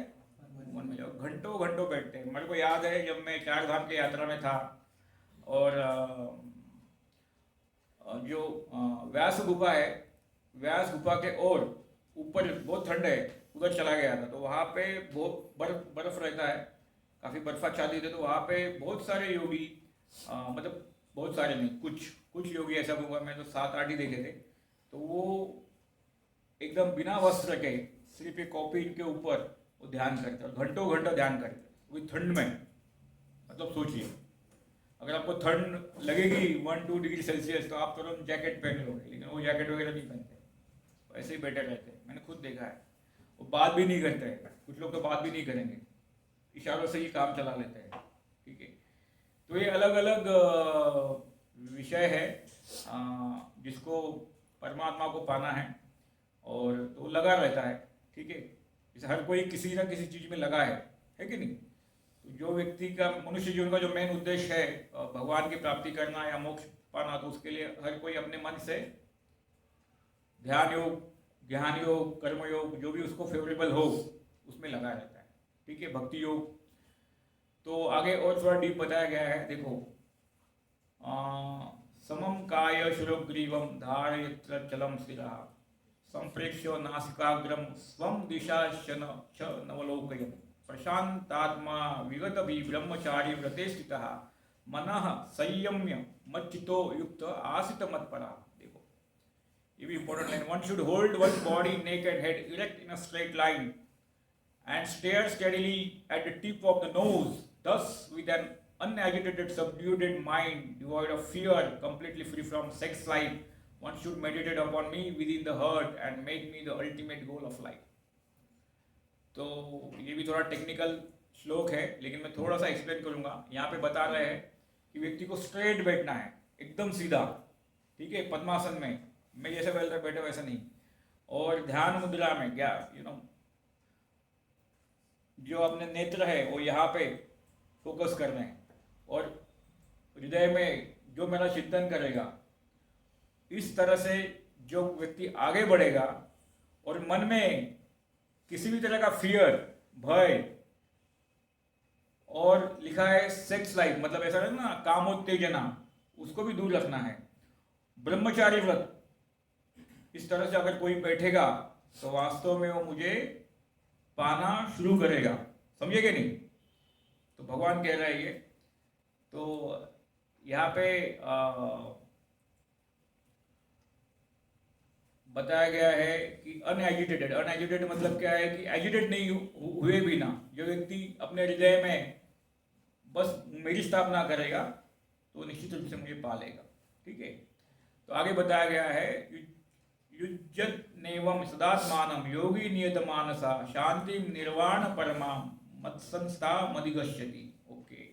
वन में जाओ, घंटों घंटों बैठते हैं। मेरे को याद है जब मैं 4 धाम की यात्रा में था और जो व्यास गुफा है, व्यास गुफा के और ऊपर बहुत ठंड है, उधर चला गया था। तो वहाँ पे बहुत बर्फ रहता है, काफ़ी बर्फाच्छादित है। तो वहाँ पे बहुत सारे योगी, मतलब बहुत सारे नहीं, कुछ योगी ऐसा हुआ, मैं तो 7-8 ही देखे थे। तो वो एकदम बिना वस्त्र के सिर्फ एक कॉपी के ऊपर वो ध्यान करते हैं, घंटों घंटों ध्यान करते हैं, वो ठंड में। मतलब सोचिए, अगर आपको ठंड लगेगी 1-2 डिग्री सेल्सियस तो आप तुरंत जैकेट पहन लोगे, लेकिन वो जैकेट वगैरह नहीं पहनते, ऐसे ही बैठे रहते हैं। मैंने खुद देखा है। वो बात भी नहीं करते हैं, कुछ लोग तो बात भी नहीं करेंगे, इशारों से ही काम चला लेते हैं, ठीक है। तो ये अलग अलग विषय है जिसको परमात्मा को पाना है, और तो लगा रहता है, ठीक है। जैसे हर कोई किसी ना किसी चीज़ में लगा है कि नहीं। तो जो व्यक्ति का, मनुष्य जीवन का जो मेन उद्देश्य है भगवान की प्राप्ति करना या मोक्ष पाना, तो उसके लिए हर कोई अपने मन से ध्यान योग, ज्ञान योग, कर्म योग, जो भी उसको फेवरेबल हो उसमें लगा रहता है, ठीक है। भक्ति योग तो आगे और थोड़ा डीप बताया गया है। देखो, समम काय शुरग्रीवम धारयत्र चलम स्थिरः संप्रेक्ष्य नासिकाग्रम स्वम दिशाशन च नवलोकयन् प्रशांतात्मा विगत भी ब्रह्मचारी व्रते स्थितः मनः संयम्य मच्चितो युक्त आसित मत्परा। देखो, ये भी इंपॉर्टेंट है। One should hold one body naked head erect in a straight line and stare steadily at the tip of the nose, thus with an unagitated, subdued mind, devoid of fear, completely free from sex life. One should meditate upon me within the heart and make me the ultimate goal of life. तो ये भी थोड़ा technical श्लोक है, लेकिन मैं थोड़ा सा एक्सप्लेन करूंगा। यहाँ पे बता रहे हैं कि व्यक्ति को स्ट्रेट बैठना है, एकदम सीधा, ठीक है, पद्मासन में, मैं जैसे बैठे वैसा नहीं, और ध्यान मुद्रा में क्या जो अपने नेत्र है वो यहाँ पे फोकस करना है, और हृदय में जो मेरा चिंतन करेगा, इस तरह से जो व्यक्ति आगे बढ़ेगा और मन में किसी भी तरह का फियर, भय, और लिखा है सेक्स लाइफ, मतलब ऐसा है ना, कामोत्तेजना, उसको भी दूर रखना है। ब्रह्मचारी व्रत, इस तरह से अगर कोई बैठेगा तो वास्तव में वो मुझे पाना शुरू करेगा, समझेगे नहीं? तो भगवान कह रहा है ये। तो यहाँ पे बताया गया है कि अनएजिटेटेड मतलब क्या है कि एजिटेट नहीं हुए भी ना, जो व्यक्ति अपने हृदय में बस मेरी स्थापना करेगा तो निश्चित रूप से मुझे पालेगा, ठीक है। तो आगे बताया गया है युज्यत नेवम सदात्मानम योगी नियत मानसा शांति निर्वाण परमाम मत्संस्था मदिगच्छति। ओके,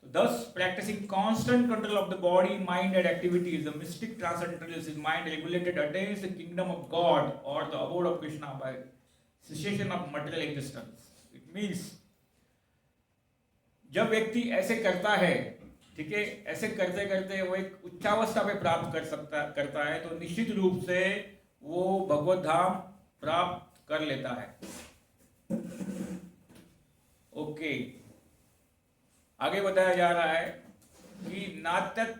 तो thus practicing constant control of the body, mind and activities, the mystic transcendentals his mind regulated attains the kingdom of God or the abode of Krishna by cessation of material existence. It means जब व्यक्ति ऐसे करता है, ठीक है, ऐसे करते करते वो एक उच्चावस्था पे प्राप्त करता है, तो निश्चित रूप से वो भगवत धाम प्राप्त कर लेता है। ओके, आगे बताया जा रहा है कि नात्यस्तु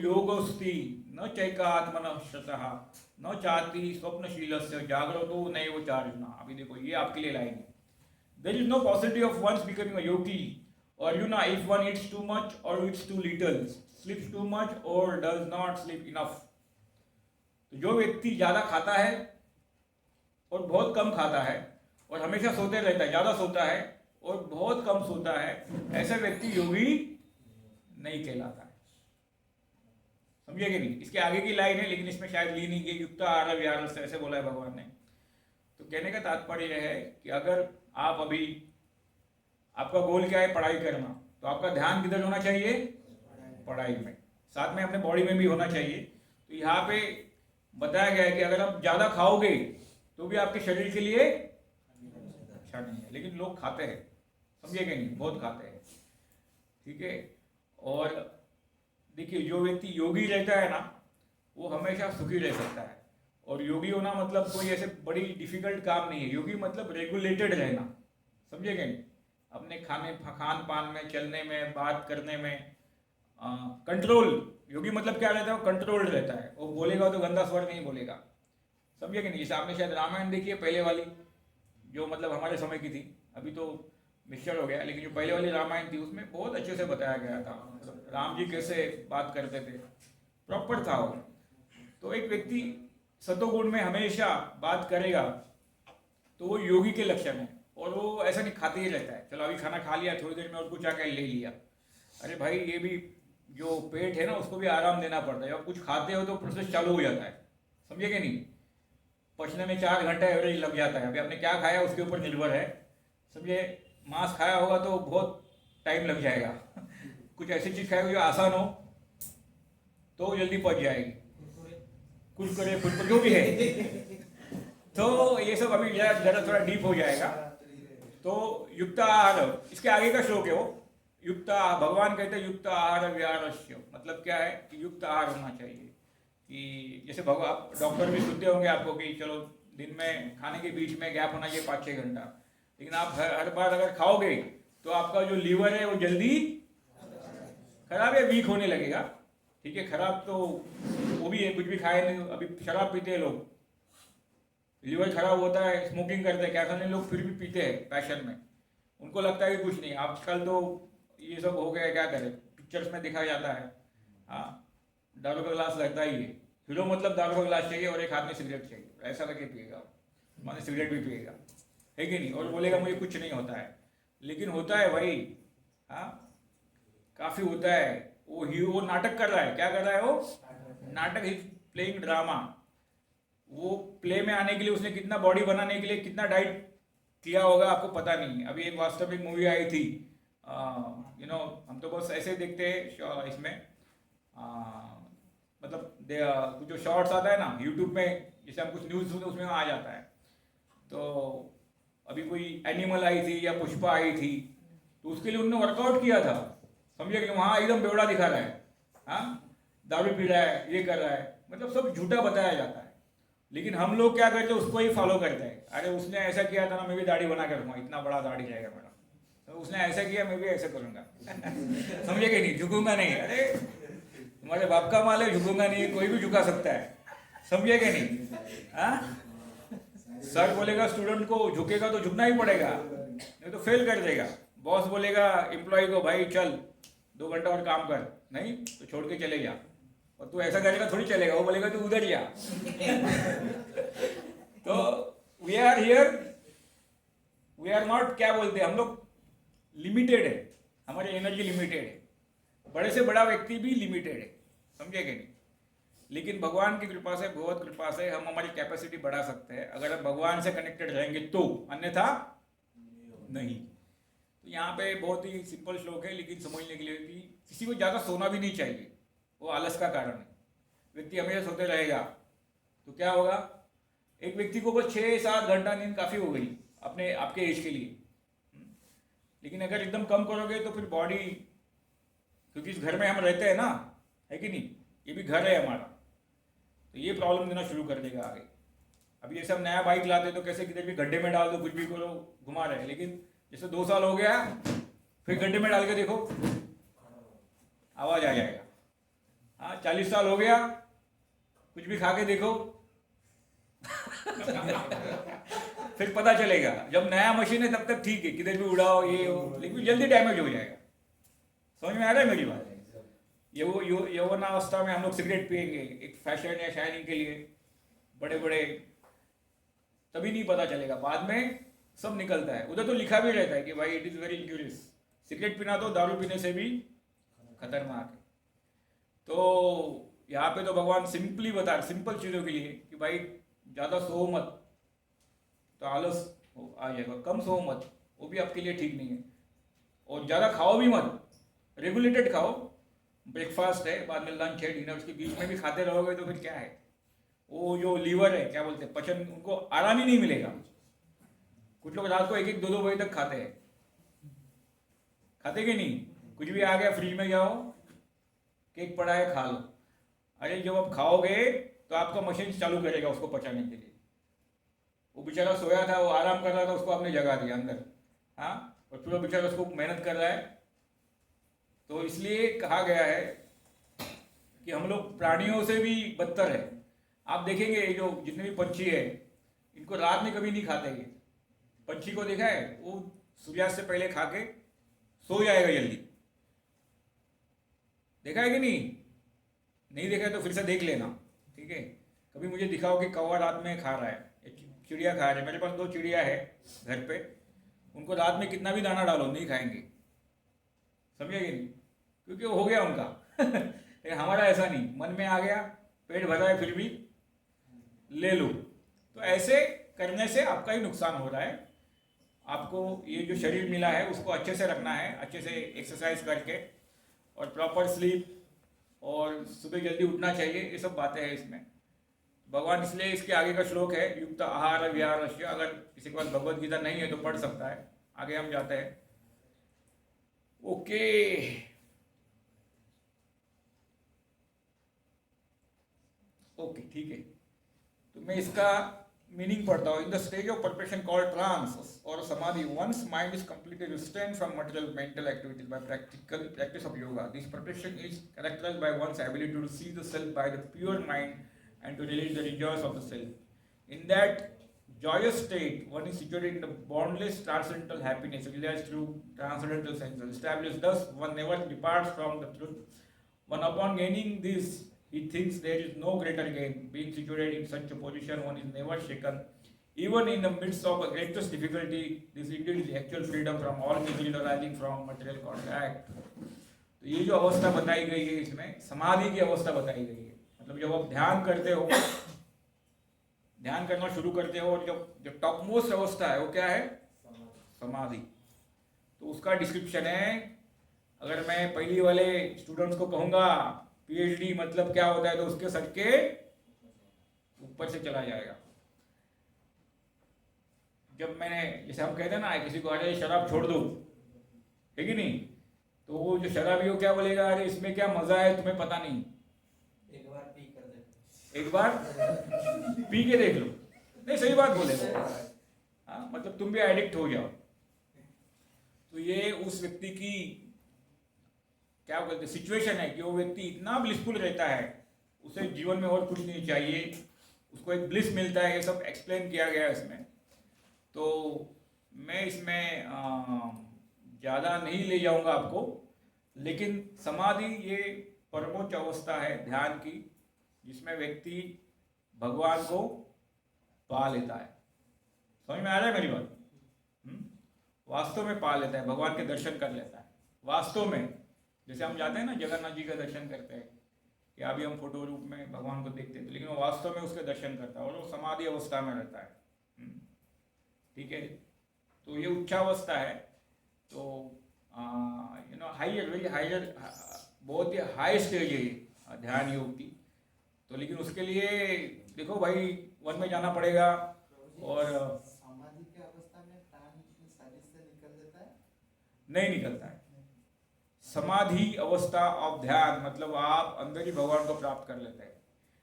योगोस्ति न चैकात्मनः श्रतः न चाति स्वप्नशीलस्य जागृतो नैव चार्जुना। अभी देखो ये आपके लिए लाइन है। There is no possibility of one's becoming a yogi, or if one eats too much or eats too little, sleeps too much or does not sleep enough. तो जो व्यक्ति ज़्यादा खाता है और बहुत कम खाता है और हमेशा सोते रहता है, ज़्यादा सोता है और बहुत कम सोता है, ऐसा व्यक्ति योगी नहीं कहलाता है। समझिए कि नहीं? इसके आगे की लाइन है, लेकिन इसमें शायद ली नहीं गई। युक्त आहार विहार से ऐसे बोला है भगवान ने। तो कहने का तात्पर्य यह है कि अगर आप अभी, आपका गोल क्या है, पढ़ाई करना, तो आपका ध्यान किधर होना चाहिए? पढ़ाई में, साथ में अपने बॉडी में भी होना चाहिए। तो यहाँ पे बताया गया है कि अगर आप ज़्यादा खाओगे तो भी आपके शरीर के लिए अच्छा नहीं है, लेकिन लोग खाते हैं, समझिएगा नहीं, बहुत खाते हैं, ठीक है। और देखिए, जो व्यक्ति योगी रहता है ना, वो हमेशा सुखी रह सकता है। और योगी होना मतलब कोई ऐसे बड़ी डिफिकल्ट काम नहीं है। योगी मतलब रेगुलेटेड रहना, समझिएगा नहीं, अपने खान पान में, चलने में, बात करने में कंट्रोल। योगी मतलब क्या रहता है? वो कंट्रोल्ड रहता है। वो बोलेगा तो गंदा स्वर नहीं बोलेगा, समझिएगा नहीं। जैसे आपने शायद रामायण देखी है, पहले वाली, जो मतलब हमारे समय की थी, अभी तो मिक्सचर हो गया, लेकिन जो पहले वाली रामायण थी उसमें बहुत अच्छे से बताया गया था राम जी कैसे बात करते थे, प्रॉपर था वो। तो एक व्यक्ति सतोगुण में हमेशा बात करेगा तो वो योगी के लक्षण है। और वो ऐसा नहीं खाते ही रहता है, चलो अभी खाना खा लिया, थोड़ी देर में और कुछ आकर ले लिया। अरे भाई, ये भी जो पेट है ना, उसको भी आराम देना पड़ता है। और कुछ खाते हो तो प्रोसेस चालू हो जाता है, समझिए कि नहीं। पचने में 4 घंटा एवरेज लग जाता है। अभी आपने क्या खाया उसके ऊपर निर्भर है, समझिए। मांस खाया होगा तो बहुत टाइम लग जाएगा। कुछ ऐसी चीज़ खाएगा जो आसान हो तो जल्दी पच जाएगी, कुरकुरे फुटकुरे जो भी है। तो ये सब अभी ज़रा थोड़ा डीप हो जाएगा। तो युक्त आहार, इसके आगे का श्लोक है वो। युक्त, भगवान कहते हैं युक्त आहार विहारस्य, मतलब क्या है कि युक्त आहार होना चाहिए। कि जैसे भगवान, डॉक्टर भी सुनते होंगे आपको कि चलो दिन में खाने के बीच में गैप होना चाहिए 5-6 घंटा, लेकिन आप हर बार अगर खाओगे तो आपका जो लीवर है वो जल्दी खराब या वीक होने लगेगा, ठीक है। खराब तो वो भी है, कुछ भी खाए नहीं। अभी शराब पीते हैं लोग, लीवर खराब होता है। स्मोकिंग करते हैं, क्या करने लोग फिर भी पीते हैं पैशन में, उनको लगता है कि कुछ नहीं। आजकल तो ये सब हो गया, क्या करें, पिक्चर्स में दिखाया जाता है। हाँ, दारू का गिलास लगता ही है, हीरो मतलब दारू का गिलास चाहिए और एक हाथ में सिगरेट चाहिए, ऐसा लगे पिएगा, माने सिगरेट भी पिएगा, है कि नहीं। और बोलेगा मुझे कुछ नहीं होता है, लेकिन होता है भाई। हाँ, काफी होता है। वो नाटक कर रहा है, क्या कर रहा है वो नाटक, ही प्लेइंग ड्रामा। वो प्ले में आने के लिए उसने कितना बॉडी बनाने के लिए कितना डाइट किया होगा आपको पता नहीं। अभी एक वास्तविक मूवी आई थी, हम तो बस ऐसे देखते हैं इसमें, मतलब कुछ जो शॉर्ट्स आता है ना यूट्यूब में, जैसे हम कुछ न्यूज़ सुनते उसमें आ जाता है। तो अभी कोई एनिमल आई थी या पुष्पा आई थी, तो उसके लिए उन्होंने वर्कआउट किया था, समझे कि वहाँ एकदम बेवड़ा दिखा रहा है, हाँ, दारू पी रहा है, ये कर रहा है, मतलब सब झूठा बताया जाता है। लेकिन हम लोग क्या करते हैं, उसको ही फॉलो करते हैं। अरे उसने ऐसा किया था ना, मैं भी दाढ़ी बना कर रखूँगा, इतना बड़ा दाढ़ी रहेगा मेरा, तो उसने ऐसा किया मैं भी ऐसा करूँगा। समझे कि नहीं, झुकूंगा नहीं। अरे तुम्हारे बाप का माल है, झुकूंगा नहीं, कोई भी झुका सकता है, समझे कि नहीं। हाँ, सर बोलेगा स्टूडेंट को झुकेगा तो झुकना ही पड़ेगा, नहीं तो फेल कर देगा। बॉस बोलेगा एम्प्लॉय को भाई चल 2 घंटा और काम कर, नहीं तो छोड़ के चले जा, और तू ऐसा करेगा थोड़ी चलेगा, वो बोलेगा तू उधर जा। तो we are here, we are not, क्या बोलते हैं हम लोग, लिमिटेड है, हमारी एनर्जी लिमिटेड है। बड़े से बड़ा व्यक्ति भी लिमिटेड है, समझे कि नहीं। लेकिन भगवान की कृपा से, भगवत कृपा से हम हमारी कैपेसिटी बढ़ा सकते हैं अगर हम भगवान से कनेक्टेड रहेंगे तो, अन्यथा नहीं। तो यहाँ पे बहुत ही सिंपल श्लोक है, लेकिन समझने के लिए कि किसी को ज़्यादा सोना भी नहीं चाहिए, वो आलस का कारण है। व्यक्ति हमेशा सोते रहेगा तो क्या होगा, एक व्यक्ति को 6-7 घंटा नींद काफ़ी हो गई अपने आपके एज के लिए। लेकिन अगर एकदम कम करोगे तो फिर बॉडी, क्योंकि इस घर में हम रहते हैं ना, है कि नहीं, ये भी घर है हमारा, तो ये प्रॉब्लम देना शुरू कर देगा आगे। अभी जैसे हम नया बाइक लाते तो कैसे किधर भी गड्ढे में डाल दो, कुछ भी करो, घुमा रहे हैं। लेकिन जैसे 2 साल हो गया, फिर गड्ढे में डाल के देखो, आवाज आ जाएगा। हाँ, 40 साल हो गया, कुछ भी खा के देखो, फिर पता चलेगा। जब नया मशीन है तब तक ठीक है, किधर भी उड़ाओ ये हो, लेकिन जल्दी डैमेज हो जाएगा। समझ में आ रहा है मेरी बात? ये वो यौवनावस्था में हम लोग सिगरेट पिएंगे एक फैशन या शाइनिंग के लिए, बड़े बड़े, तभी नहीं पता चलेगा, बाद में सब निकलता है। उधर तो लिखा भी रहता है कि भाई it is very injurious, cigarette पीना तो दारू पीने से भी खतरनाक है। तो यहाँ पे तो भगवान सिंपली बता रहे, सिंपल चीज़ों के लिए कि भाई ज़्यादा सो मत, तो आलस आ जाएगा। कम सो मत, वो भी आपके लिए ठीक नहीं है। और ज़्यादा खाओ भी मत, रेगुलेटेड खाओ। ब्रेकफास्ट है, बाद में लंच है, डिनर, उसके बीच में भी खाते रहोगे तो फिर क्या है, वो जो लीवर है, क्या बोलते हैं, पचन, उनको आराम ही नहीं मिलेगा। कुछ लोग रात को 1-1, 2-2 बजे तक खाते हैं, खाते कि नहीं। कुछ भी आ गया, फ्रिज में जाओ, केक पड़ा है, खा लो। अरे जब आप खाओगे तो आपका मशीन चालू करेगा उसको पचाने के लिए। वो बेचारा सोया था, वो आराम कर रहा था, उसको आपने जगा दिया अंदर, हाँ, और फिर वो बेचारा उसको मेहनत कर रहा है। तो इसलिए कहा गया है कि हम लोग प्राणियों से भी बदतर है। आप देखेंगे जो जितने भी पंछी है, इनको रात में कभी नहीं खाते ये। पंछी को देखा है, वो सूर्यास्त से पहले खा के सो जाएगा जल्दी, देखा है कि नहीं? नहीं देखा है तो फिर से देख लेना, ठीक है। कभी मुझे दिखाओ कि कौवा रात में खा रहा है, चिड़िया खा रहा है। मेरे पास 2 चिड़िया है घर पे, उनको रात में कितना भी दाना डालो नहीं खाएंगे, समझे कि नहीं, क्योंकि वो हो गया उनका। लेकिन हमारा ऐसा नहीं, मन में आ गया, पेट भरा है फिर भी ले लो। तो ऐसे करने से आपका ही नुकसान हो रहा है। आपको ये जो शरीर मिला है उसको अच्छे से रखना है, अच्छे से एक्सरसाइज करके, और प्रॉपर स्लीप, और सुबह जल्दी उठना चाहिए। ये सब बातें हैं इसमें। भगवान इसलिए इसके आगे का श्लोक है, युक्त आहार विहारस्य। अगर किसी के पास भगवद गीता नहीं है तो पढ़ सकता है। आगे हम जाते हैं। ओके, ओके, ठीक है। तो मैं इसका मीनिंग पढ़ता हूँ। In the stage of perfection called trance और samadhi, once mind is completely restrained from material mental activities by practice of yoga. This perfection is characterized by one's ability to see the self by the pure mind and to release the rejoice of the self. In that joyous state, one is situated in the boundless transcendental happiness realized through transcendental senses. Established thus, one never departs from the truth. One upon gaining this, he thinks there is no greater gain. Being situated in such a position, one is never shaken Even in the midst of a greatest difficulty, this indeed is actual freedom from all misery arising from material contact. तो ये जो अवस्था बताई गई है इसमें समाधि की अवस्था बताई गई है। मतलब जब आप ध्यान करते हो, ध्यान करना शुरू करते हो, और जब टॉप मोस्ट अवस्था है वो क्या है? समाधि। तो उसका डिस्क्रिप्शन है। अगर मैं पहली वाले स्टूडेंट्स को कहूँगा पीएचडी मतलब क्या होता है, तो उसके सर के ऊपर से चला जाएगा। जब मैंने, जैसे हम कहते हैं ना, किसी को अरे शराब छोड़ दो, है कि नहीं, तो वो जो शराबी हो क्या बोलेगा? अरे इसमें क्या मजा है, तुम्हें पता नहीं, एक बार पी कर दे, एक बार पी के देख लो। नहीं, सही बात बोलेगा। हाँ, मतलब तुम भी एडिक्ट हो जाओ। तो ये उस व्यक्ति की क्या बोलते सिचुएशन है कि वो व्यक्ति इतना ब्लिसफुल रहता है, उसे जीवन में और कुछ नहीं चाहिए, उसको एक ब्लिस मिलता है। ये सब एक्सप्लेन किया गया है इसमें। तो मैं इसमें ज़्यादा नहीं ले जाऊंगा आपको, लेकिन समाधि ये परमोच्च अवस्था है ध्यान की, जिसमें व्यक्ति भगवान को पा लेता है। समझ में आ रहा है मेरी बात? वास्तव में पा लेता है, भगवान के दर्शन कर लेता है वास्तव में। जैसे हम जाते हैं ना जगन्नाथ जी का दर्शन करते हैं, कि अभी हम फोटो रूप में भगवान को देखते हैं, लेकिन वो वास्तव में उसके दर्शन करता है और वो समाधि अवस्था में रहता है। ठीक है, तो ये उच्चावस्था है। तो हाइयर, वेरी हाइयर, बहुत ही हाई स्टेज है ध्यान योग की। तो लेकिन उसके लिए देखो भाई, वन में जाना पड़ेगा। और समाधि की अवस्था में प्राण शरीर से निकल देता है? नहीं निकलता है। समाधि अवस्था ऑफ ध्यान मतलब आप अंदर ही भगवान को प्राप्त कर लेते हैं।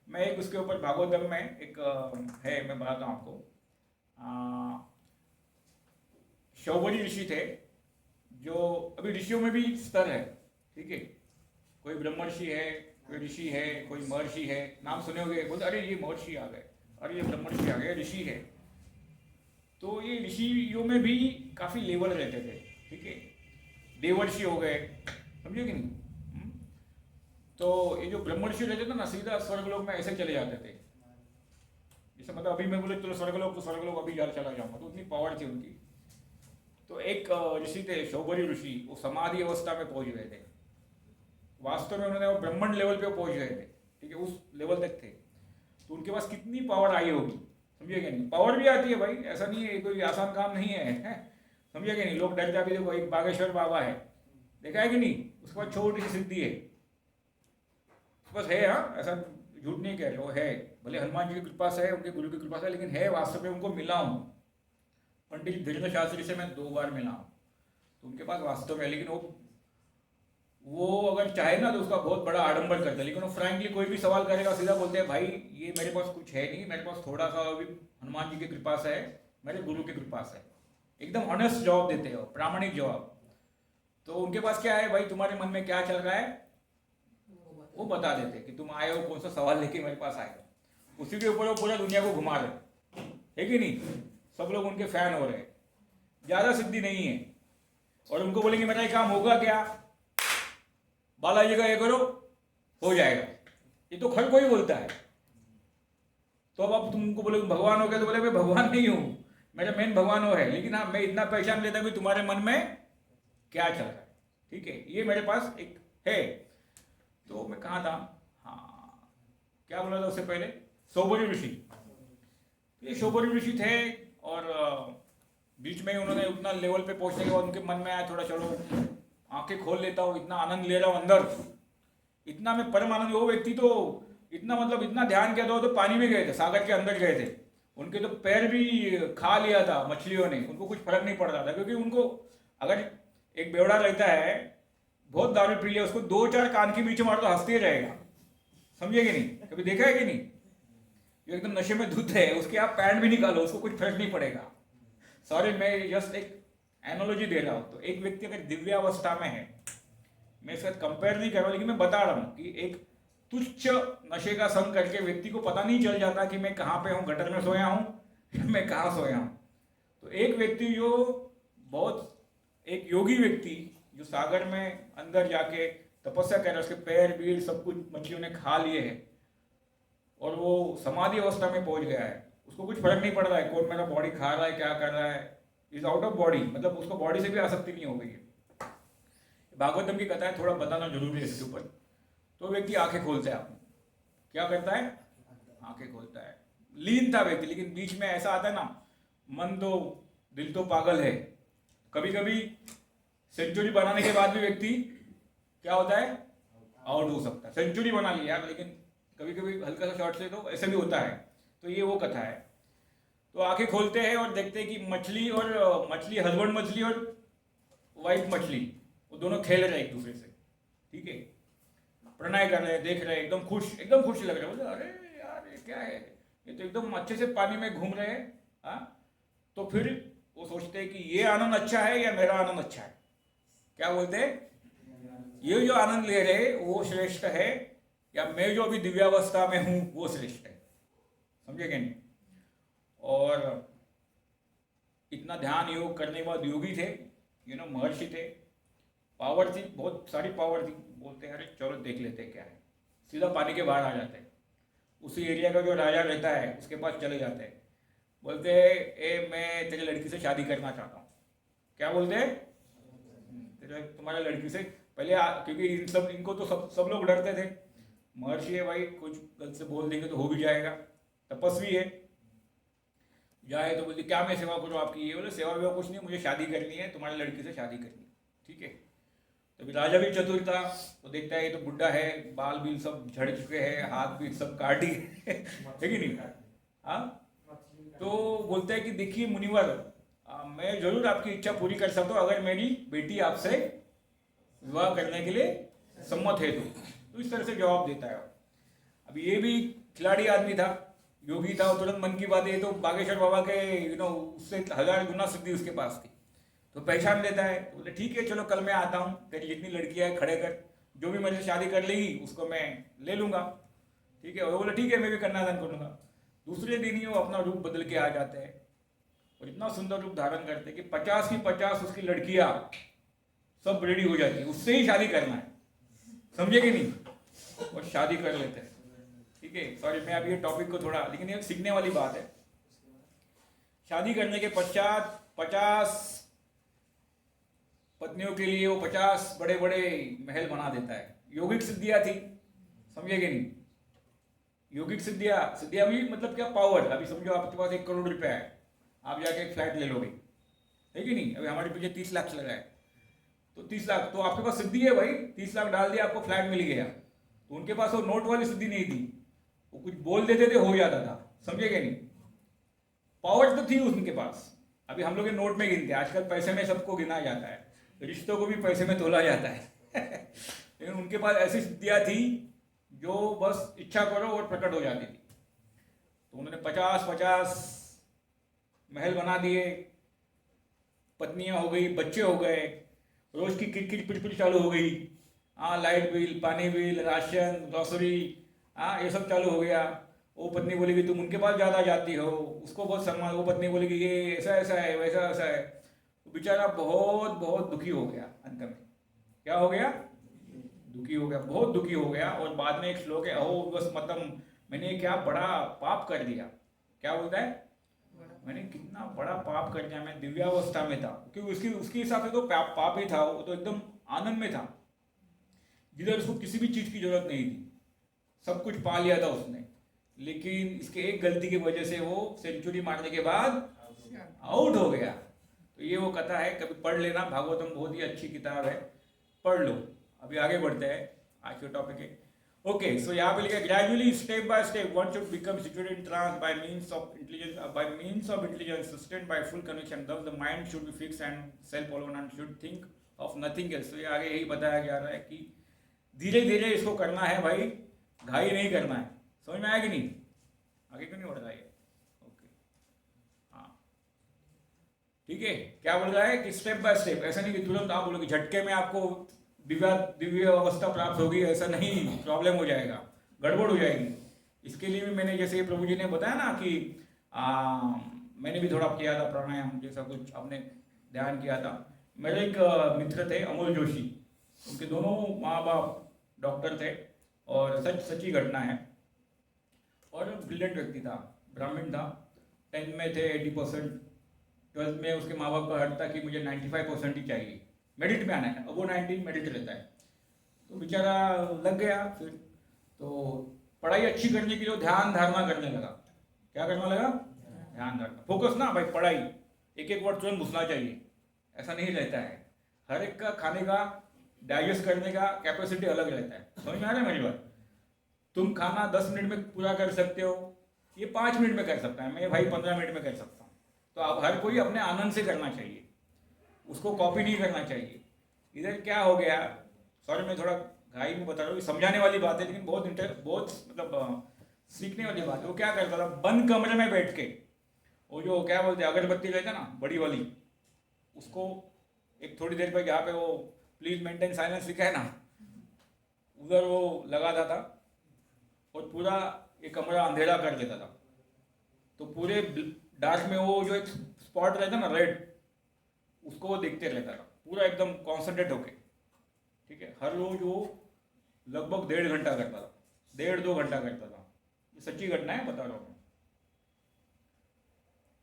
मैं एक उसके ऊपर भागवतम में एक है, मैं बताता हूँ आपको। शौबरी ऋषि थे, जो अभी ऋषियों में भी स्तर है। ठीक है, कोई ब्रह्मर्षि है, कोई ऋषि है, कोई महर्षि है। नाम सुने होंगे, बोलते अरे ये महर्षि आ गए, अरे ये ब्रह्मर्षि आ गए, ऋषि है। तो ये ऋषियों में भी काफ़ी लेवल रहते थे। ठीक है, देवर्षि हो गए, समझे कि नहीं? तो ये जो ब्रह्मर्षि रहते थे ना, सीधा स्वर्गलोक में ऐसे चले जाते थे। जैसे मतलब अभी मैं बोले चलो स्वर्गलोक, तो स्वर्गलोक अभी यार चला जाऊंगा, तो उतनी पावर थी उनकी। तो एक ऋषि थे शौबरी ऋषि, वो समाधि अवस्था में पहुंच गए थे। वास्तव में उन्होंने वो ब्रह्मंड लेवल पे पहुंच गए थे। ठीक है, उस लेवल तक थे। तो उनके पास कितनी पावर आई होगी, समझिए कि नहीं? पावर भी आती है भाई, ऐसा नहीं है, कोई आसान काम नहीं है, समझिए कि नहीं? लोग डर जाते, देखो एक बागेश्वर बाबा है, देखा है कि नहीं? उसके बाद छोटी सी सिद्धि है, बस है। हाँ, ऐसा झूठ नहीं कह रहे, वो है। भले हनुमान जी की कृपा से है, उनके गुरु की कृपा से, लेकिन है वास्तव में। उनको मिला हूँ, पंडित धीरेन्द्र शास्त्री से मैं 2 बार मिला हूँ, तो उनके पास वास्तव में। लेकिन वो अगर चाहे ना तो उसका बहुत बड़ा आडंबर करते हैं, लेकिन वो फ्रैंकली कोई भी सवाल करेगा सीधा बोलते हैं भाई ये मेरे पास कुछ है नहीं, मेरे पास थोड़ा सा अभी हनुमान जी की कृपा से है, मेरे गुरु की कृपा से है। एकदम ऑनेस्ट जवाब देते हो, प्रामाणिक जवाब। तो उनके पास क्या है भाई, तुम्हारे मन में क्या चल रहा है वो बता देते कि तुम आए हो, कौन सा सवाल लेके मेरे पास आए हो। उसी के ऊपर वो पूरा दुनिया को घुमा रहे, है कि नहीं? सब लोग उनके फैन हो रहे हैं। ज़्यादा सिद्धि नहीं है, और उनको बोलेंगे मेरा ये काम होगा क्या, बालाजी का ये करो, हो जाएगा। ये तो हर कोई बोलता है। तो अब तुमको बोले भगवान हो गया, तो बोले मैं भगवान नहीं हूँ, मेरा मेन भगवान वो है। लेकिन हाँ, मैं इतना पहचान लेता हूँ कि तुम्हारे मन में क्या चल रहा है। ठीक है, ये मेरे पास एक है। तो मैं कहाँ था? हाँ, क्या बोला था उससे पहले? शौबरी ऋषि। ये शौबरी ऋषि थे, और बीच में उन्होंने उतना लेवल पे पहुंचने के बाद उनके मन में आया थोड़ा चलो आंखें खोल लेता हूँ, इतना आनंद ले रहा हूँ अंदर, इतना मैं परम आनंद। वो व्यक्ति तो इतना मतलब इतना ध्यान किया था, तो पानी में गए थे, सागर के अंदर गए थे। उनके तो पैर भी खा लिया था मछलियों ने, उनको कुछ फर्क नहीं पड़ रहा था। क्योंकि उनको, अगर एक बेवड़ा रहता है, बहुत दारू पी लिया, उसको 2-4 कान के बीच मार तो हंसते ही रहेगा, समझे कि नहीं? कभी देखा है कि नहीं? जो एकदम नशे में धुत है, उसके आप पैंट भी निकालो, उसको कुछ फर्क नहीं पड़ेगा। सॉरी, मैं जस्ट एक एनोलॉजी दे रहा हूँ। तो एक व्यक्ति अगर दिव्यावस्था में है, मैं इसका कंपेयर नहीं कर रहा हूँ, लेकिन मैं बता रहा हूँ कि एक तुच्छ नशे का संग करके व्यक्ति को पता नहीं चल जाता कि मैं कहाँ पे हूँ, गटर में सोया हूँ मैं कहाँ सोया हूँ। तो एक व्यक्ति जो बहुत, एक योगी व्यक्ति जो सागर में अंदर जाके तपस्या कर रहा है, उसके पैर बीड़ सब कुछ मछलियों ने खा लिए हैं, और वो समाधि अवस्था में पहुंच गया है, उसको कुछ फर्क नहीं पड़ रहा है कौन मेरा बॉडी खा रहा है क्या कर रहा है, इज आउट ऑफ बॉडी, मतलब उसको बॉडी से भी आसक्ति नहीं हो गई है। भागवतम की कथा है, थोड़ा बताना जरूरी है इसके ऊपर। तो व्यक्ति आंखें खोलता है, आपने क्या करता है, आंखें खोलता है, लीन था व्यक्ति, लेकिन बीच में ऐसा आता है ना, मन तो दिल तो पागल है, कभी कभी सेंचुरी बनाने के बाद भी व्यक्ति क्या होता है, आउट हो सकता है। सेंचुरी बना लिया यार, लेकिन कभी कभी हल्का सा शॉट से तो ऐसा भी होता है। तो ये वो कथा है। तो आंखें खोलते हैं और देखते हैं कि मछली हस्बैंड मछली और वाइफ मछली वो दोनों खेल रहे हैं एक दूसरे से, ठीक है, प्रणय कर रहे हैं, देख रहे हैं, एकदम खुश लग रहे हैं। बोले अरे यार ये क्या है, ये तो एकदम अच्छे से पानी में घूम रहे हैं। हाँ, तो फिर वो सोचते हैं कि ये आनंद अच्छा है या मेरा आनंद अच्छा है। क्या बोलते हैं, ये जो आनंद ले रहे वो श्रेष्ठ है या मैं जो अभी दिव्यावस्था में हूं वो श्रेष्ठ है। समझे क्या नहीं। और इतना ध्यान योग करने के बाद योगी थे, महर्षि थे, पावर थी, बहुत सारी पावर थी। बोलते हैं अरे चलो देख लेते हैं क्या है, सीधा पानी के बाहर आ जाते हैं। उसी एरिया का जो राजा रहता है उसके पास चले जाते हैं, बोलते हैं ए मैं तेरी लड़की से शादी करना चाहता हूँ। क्या बोलते हैं, तुम्हारा लड़की से पहले क्योंकि इनको तो सब लोग डरते थे, महर्षि है भाई, कुछ गलत से बोल देंगे तो हो भी जाएगा, तपस्वी है, जाए तो बोलते क्या मैं सेवा करूँ आपकी। ये बोले सेवा वेवा कुछ नहीं, मुझे शादी करनी है, तुम्हारी लड़की से शादी करनी है, ठीक है। तो अभी राजा भी चतुर था, वो देखता है ये तो बुढ़ा है, बाल भी सब झड़ चुके हैं, हाथ भी सब काट ही है कि नहीं। हाँ, तो बोलते हैं कि देखिए मुनिवर, मैं जरूर आपकी इच्छा पूरी कर सकता हूँ अगर मेरी बेटी आपसे विवाह करने के लिए सम्मत है तो इस तरह से जवाब देता है। अब ये भी खिलाड़ी आदमी था, योगी था, तुरंत मन की बात है तो बागेश्वर बाबा के उससे 1000 गुना सिद्धि उसके पास थी, तो पहचान लेता है। बोले ठीक है चलो कल मैं आता हूँ, तेरी जितनी लड़कियाँ है खड़े कर, जो भी मेरे से शादी कर लेगी उसको मैं ले लूँगा, ठीक है। वो बोले ठीक है मैं भी कन्यादान कर लूँगा। दूसरे दिन ही वो अपना रूप बदल के आ जाते हैं और इतना सुंदर रूप धारण करते हैं कि 50 की 50 उसकी लड़कियाँ सब रेडी हो जाती है, उससे ही शादी करना है, समझे कि नहीं, और शादी कर लेते हैं, ठीक है। सॉरी मैं अभी ये टॉपिक को थोड़ा, लेकिन ये सीखने वाली बात है। शादी करने के पश्चात 50 पत्नियों के लिए वो 50 बड़े बड़े महल बना देता है। योगिक सिद्धियां थी, समझे कि नहीं। योगिक सिद्धियां भी मतलब क्या, पावर। अभी समझो आपके पास 1 करोड़ रुपया है, आप जाके एक फ्लैट ले लोगे, है कि नहीं। अभी हमारे पीछे 30 लाख लगा है, तो 30 लाख तो आपके पास सिद्धि है भाई, 30 लाख डाल दिया आपको फ्लैट मिल गया। तो उनके पास वो नोट वाली सिद्धि नहीं थी, वो कुछ बोल देते थे हो जाता था, समझे क्या नहीं। पावर तो थी उनके पास। अभी हम लोग नोट में गिनते हैं, आजकल पैसे में सबको गिना जाता है, रिश्तों को भी पैसे में तोला जाता है लेकिन उनके पास ऐसी सिद्धियां थी जो बस इच्छा करो और प्रकट हो जाती थी। तो उन्होंने 50-50 महल बना दिए, पत्नियां हो गई, बच्चे हो गए, रोज की किटकिट पिटपिट चालू हो गई। हाँ, लाइट बिल, पानी बिल, राशन, ग्रोसरी, हाँ ये सब चालू हो गया। वो पत्नी बोलेगी तुम उनके पास ज़्यादा जाती हो, उसको बहुत सम्मान। वो पत्नी बोलेगी ये ऐसा ऐसा है, वैसा ऐसा है। तो बेचारा बहुत बहुत दुखी हो गया। अंत में क्या हो गया, दुखी हो गया, बहुत दुखी हो गया। और बाद में एक श्लोक है, अहो बस मतलब मैंने क्या बड़ा पाप कर दिया। क्या बोलता है, मैंने कितना बड़ा पाप कर दिया, मैं दिव्यावस्था में था। क्योंकि उसके हिसाब से तो पाप ही था, वो तो एकदम आनंद में था, जिधर उसको किसी भी चीज़ की जरूरत नहीं थी, सब कुछ पा लिया था उसने। लेकिन इसके एक गलती की वजह से वो सेंचुरी मारने के बाद आउट हो गया। तो ये वो कथा है, कभी पढ़ लेना, भागवतम बहुत ही अच्छी किताब है, पढ़ लो। अभी आगे बढ़ते हैं, आज के टॉपिक है। ओके, सो यहाँ पे लिखा gradually step by step one should become situated in trance by means of intelligence sustained by full conviction. Thus the mind should be fix and self alone and should think of nothing else. तो ये आगे यही बताया जा रहा है कि धीरे धीरे इसको करना है भाई, घाई नहीं करना है। समझ में आया कि नहीं, आगे क्यों नहीं बढ़ रहा है। ओके, हाँ ठीक है। क्या बोल रहा है कि स्टेप बाय स्टेप, ऐसा नहीं कि तुरंत आप बोलोगे झटके में आपको दिव्य अवस्था प्राप्त होगी, ऐसा नहीं, प्रॉब्लम हो जाएगा, गड़बड़ हो जाएगी। इसके लिए भी मैंने जैसे प्रभु जी ने बताया ना कि मैंने भी थोड़ा किया था प्राणायाम जैसा कुछ, आपने ध्यान किया था। मेरे एक मित्र थे अमोल जोशी, उनके दोनों माँ बाप डॉक्टर थे और सच्ची घटना है। और ब्रिलियंट व्यक्ति था, ब्राह्मण था, 10th में थे 80%, 12th में उसके माँ बाप का हट था कि मुझे 95% ही चाहिए, मेरिट में आना है, अब वो 90 मेरिट रहता है। तो बेचारा लग गया फिर, तो पढ़ाई अच्छी करने के लिए वो ध्यान धारणा करने लगा। क्या करने लगा? ध्यान धारणा, फोकस ना भाई, पढ़ाई एक एक वर्ड तुरंत घुसना चाहिए, ऐसा नहीं रहता है। हर एक का खाने का डाइजेस्ट करने का कैपेसिटी अलग रहता है, समझ में आ रहा है मेरी बात? तुम खाना 10 मिनट में पूरा कर सकते हो, ये 5 मिनट में कर सकता है, मैं भाई 15 मिनट में कर सकता हूँ। तो अब हर कोई अपने आनंद से करना चाहिए, उसको कॉपी नहीं करना चाहिए। इधर क्या हो गया, सॉरी मैं थोड़ा घाई में बता रहा हूँ, समझाने वाली बात है लेकिन बहुत मतलब सीखने वाली बात है। वो क्या करता था, बंद कमरे में बैठ के वो जो क्या बोलते हैं अगरबत्ती रहता ना बड़ी वाली, उसको एक थोड़ी देर पर जहाँ पे वो प्लीज मेंटेन साइलेंस लिखा है ना, उधर वो लगाता था और पूरा ये कमरा अंधेरा कर देता था। तो पूरे डार्क में वो जो एक स्पॉट रहता ना रेड, उसको वो देखते रहता था पूरा एकदम कॉन्सेंट्रेट होके, ठीक है। हर रोज वो लगभग 1.5 घंटा करता था, 1.5-2 घंटा करता था। ये सच्ची घटना है, बता रहा हूँ।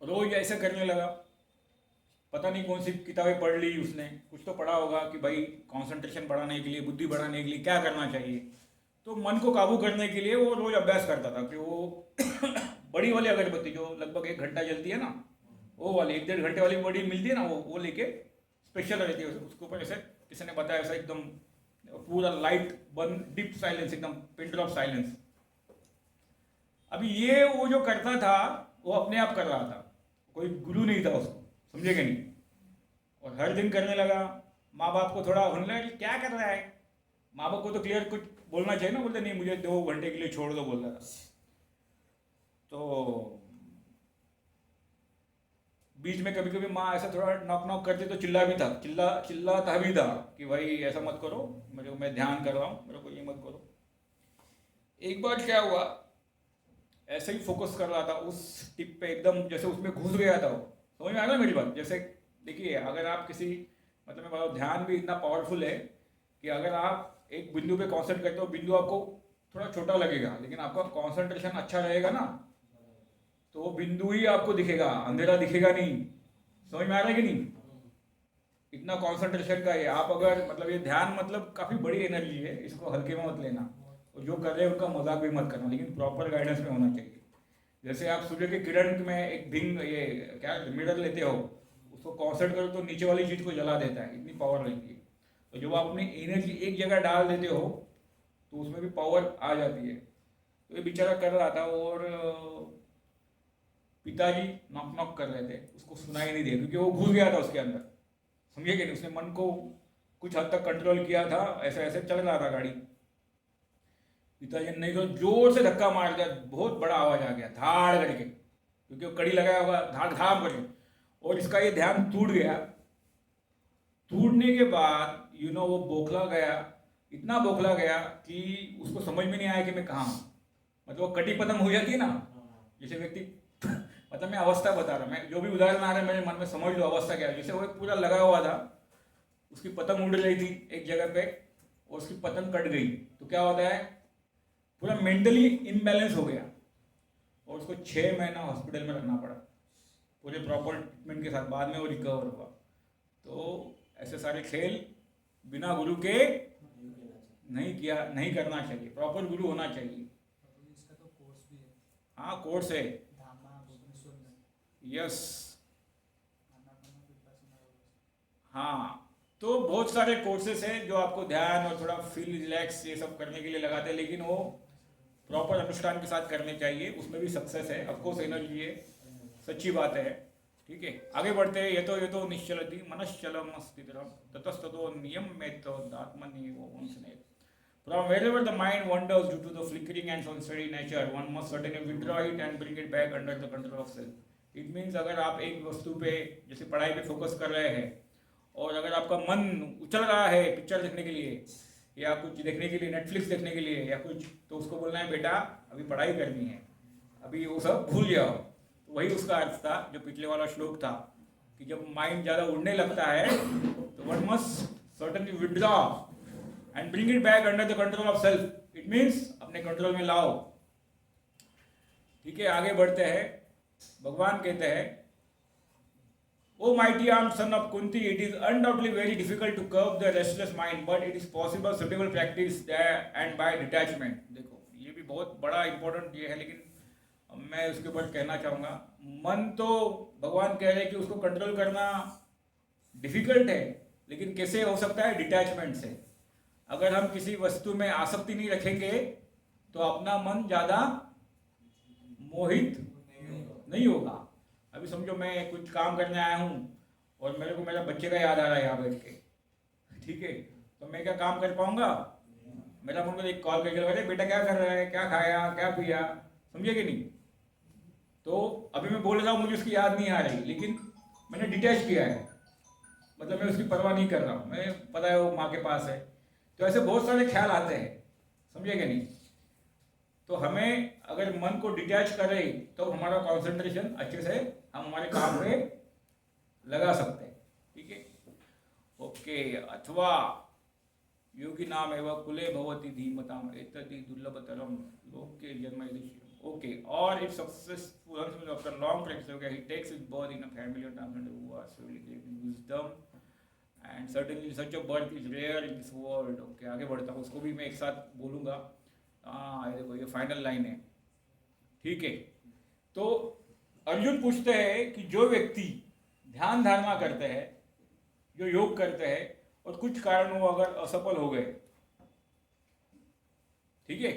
रोज ऐसे करने लगा, पता नहीं कौन सी किताबें पढ़ ली उसने, कुछ तो पढ़ा होगा कि भाई कंसंट्रेशन बढ़ाने के लिए, बुद्धि बढ़ाने के लिए क्या करना चाहिए। तो मन को काबू करने के लिए वो रोज अभ्यास करता था कि वो बड़ी वाली अगरबत्ती जो लगभग 1 घंटा जलती है ना, वो वाली 1-1.5 घंटे वाली बड़ी मिलती है ना, वो लेके स्पेशल रहती है, उसके ऊपर ऐसे किसी ने बताया ऐसा एकदम पूरा लाइट बंद, डीप साइलेंस, एकदम पिन ड्रॉप साइलेंस। अभी ये वो जो करता था वो अपने आप कर रहा था, कोई गुरु नहीं था उसको, समझेगा नहीं। और हर दिन करने लगा। माँ बाप को थोड़ा होने लगा कि क्या कर रहा है, माँ बाप को तो क्लियर कुछ बोलना चाहिए ना, बोलते नहीं मुझे 2 घंटे के लिए छोड़ दो, बोल रहा था। तो बीच में कभी कभी माँ ऐसा थोड़ा नॉक नॉक करती तो चिल्लाता भी था कि भाई ऐसा मत करो, मैं ध्यान कर रहा हूँ, मेरे को ये मत करो। एक बार क्या हुआ, ऐसे ही फोकस कर रहा था उस टिप पे, एकदम जैसे उसमें घुस गया था वो। समझ में आ रहा है मेरी बात? जैसे देखिए, अगर आप किसी मतलब मैं बताऊँ, ध्यान भी इतना पावरफुल है कि अगर आप एक बिंदु पे कॉन्सेंट्रेट करते हो, बिंदु आपको थोड़ा छोटा लगेगा, लेकिन आपका कॉन्सेंट्रेशन अच्छा रहेगा ना, तो वो बिंदु ही आपको दिखेगा, अंधेरा दिखेगा नहीं। समझ में आ रहा है कि नहीं? इतना कॉन्सेंट्रेशन का है। आप अगर मतलब ये ध्यान मतलब काफ़ी बड़ी एनर्जी है, इसको हल्के में मत लेना, और जो कर रहे हैं उनका मजाक भी मत करना, लेकिन प्रॉपर गाइडेंस में होना चाहिए। जैसे आप सूर्य की किरण में एक भिंग ये क्या मिरर लेते हो, उसको कॉन्सेंट्रेट करो तो नीचे वाली चीज़ को जला देता है, इतनी पावर रहती है। तो जब आप अपनी एनर्जी एक जगह डाल देते हो तो उसमें भी पावर आ जाती है। तो ये बेचारा कर रहा था और पिताजी नॉक नॉक कर रहे थे, उसको सुनाई नहीं दिया क्योंकि वो घुस गया था उसके अंदर, समझिए कि नहीं? उसने मन को कुछ हद तक कंट्रोल किया था, ऐसे ऐसे चल रहा था गाड़ी। पिताजी ने नहीं तो जोर से धक्का मार दिया, बहुत बड़ा आवाज आ गया धाड़ करके, क्योंकि वो कड़ी लगाया होगा, धाड़ धाम करके, और इसका ये ध्यान टूट गया। टूटने के बाद वो बौखला गया, इतना बौखला गया कि उसको समझ में नहीं आया कि मैं कहाँ हूँ। मतलब वो कटी पतंग हो जाती है ना, जैसे व्यक्ति मतलब मैं अवस्था बता रहा हूँ, मैं जो भी उदाहरण आ रहा है मेरे मन में, समझ लो अवस्था क्या है। जैसे वो पूरा लगा हुआ था, उसकी पतंग उड़ रही थी एक जगह पे और उसकी पतंग कट गई, तो क्या होता है, पूरा मेंटली इम्बैलेंस हो गया और उसको 6 महीना हॉस्पिटल में रखना पड़ा पूरे प्रॉपर ट्रीटमेंट के साथ। बाद में वो रिकवर हुआ। तो ऐसे सारे खेल बिना गुरु के नहीं करना चाहिए, प्रॉपर गुरु होना चाहिए। इसका तो कोर्स भी है। हाँ कोर्स है, धामा भुवनेश्वर में। यस। आनापाना विपश्यना होगा। हाँ, तो बहुत सारे कोर्सेस हैं जो आपको ध्यान और थोड़ा फील रिलैक्स ये सब करने के लिए लगाते हैं, लेकिन वो प्रॉपर अनुष्ठान के साथ करने चाहिए, उसमें भी सक्सेस है, ऑफकोर्स एनर्जी है, सच्ची बात है। ठीक है, आगे बढ़ते हैं। ये तो निश्चलति मनश्चलम स्थिरम ततस्ततो नियम्येतोदात्मन्येव वंशनेत्। From wherever the mind wanders due to the flickering and unsteady nature, one must certainly withdraw it and bring it back under the control of self. It means अगर आप एक वस्तु पे जैसे पढ़ाई पे फोकस कर रहे हैं और अगर आपका मन उछल रहा है पिक्चर देखने के लिए या कुछ देखने के लिए, नेटफ्लिक्स देखने के लिए या कुछ, तो उसको बोलना है बेटा अभी पढ़ाई करनी है, अभी वो सब भूल जाओ। तो वही उसका अर्थ था जो पिछले वाला श्लोक था कि जब माइंड ज़्यादा उड़ने लगता है तो one must certainly withdraw and bring it back under the control of self. It means अपने कंट्रोल में लाओ। ठीक है, आगे बढ़ते हैं। भगवान कहते हैं, o mighty arm son of Kunti, it is undoubtedly very difficult to curb the restless mind, but it is possible suitable practice and by detachment. देखो ये भी बहुत बड़ा इंपॉर्टेंट ये है, लेकिन मैं उसके ऊपर कहना चाहूँगा, मन तो भगवान कह रहे हैं कि उसको कंट्रोल करना डिफिकल्ट है, लेकिन कैसे हो सकता है? डिटैचमेंट से। अगर हम किसी वस्तु में आसक्ति नहीं रखेंगे तो अपना मन ज़्यादा मोहित नहीं होगा। अभी समझो मैं कुछ काम करने आया हूँ और मेरे को मेरा बच्चे का याद आ रहा है यहाँ बैठ के, ठीक है, तो मैं क्या काम कर पाऊँगा? मेरा मन को एक कॉल करके अरे बेटा क्या कर रहा है, क्या खाया, क्या पिया, समझे कि नहीं? तो अभी मैं बोल रहा हूँ, मुझे उसकी याद नहीं आ रही, लेकिन मैंने डिटैच किया है, मतलब मैं उसकी परवाह नहीं कर रहा हूँ, मैं पता है वो माँ के पास है। तो ऐसे बहुत सारे ख्याल आते हैं, समझे कि नहीं? तो हमें अगर मन को डिटैच करें तो हमारा कंसंट्रेशन अच्छे से हम हमारे काम पे लगा सकते हैं, ठीक है? ओके। अथवा योगी नाम एवं कुले भवती धीमताम एतति दुर्लभतरम लोके जन्मयदिष्यम। ओके, और if successful after long practice, okay, he takes his birth in a family of transcendent who are really great in wisdom and certainly such a birth is rare in this world। Okay, आगे बढ़ता हूँ, उसको भी मैं एक साथ बोलूँगा। हाँ ये देखो, ये फाइनल लाइन है, ठीक है? तो अर्जुन पूछते हैं कि जो व्यक्ति ध्यान धारणा करते हैं, जो योग करते हैं और कुछ कारणों अगर असफल हो गए, ठीक है,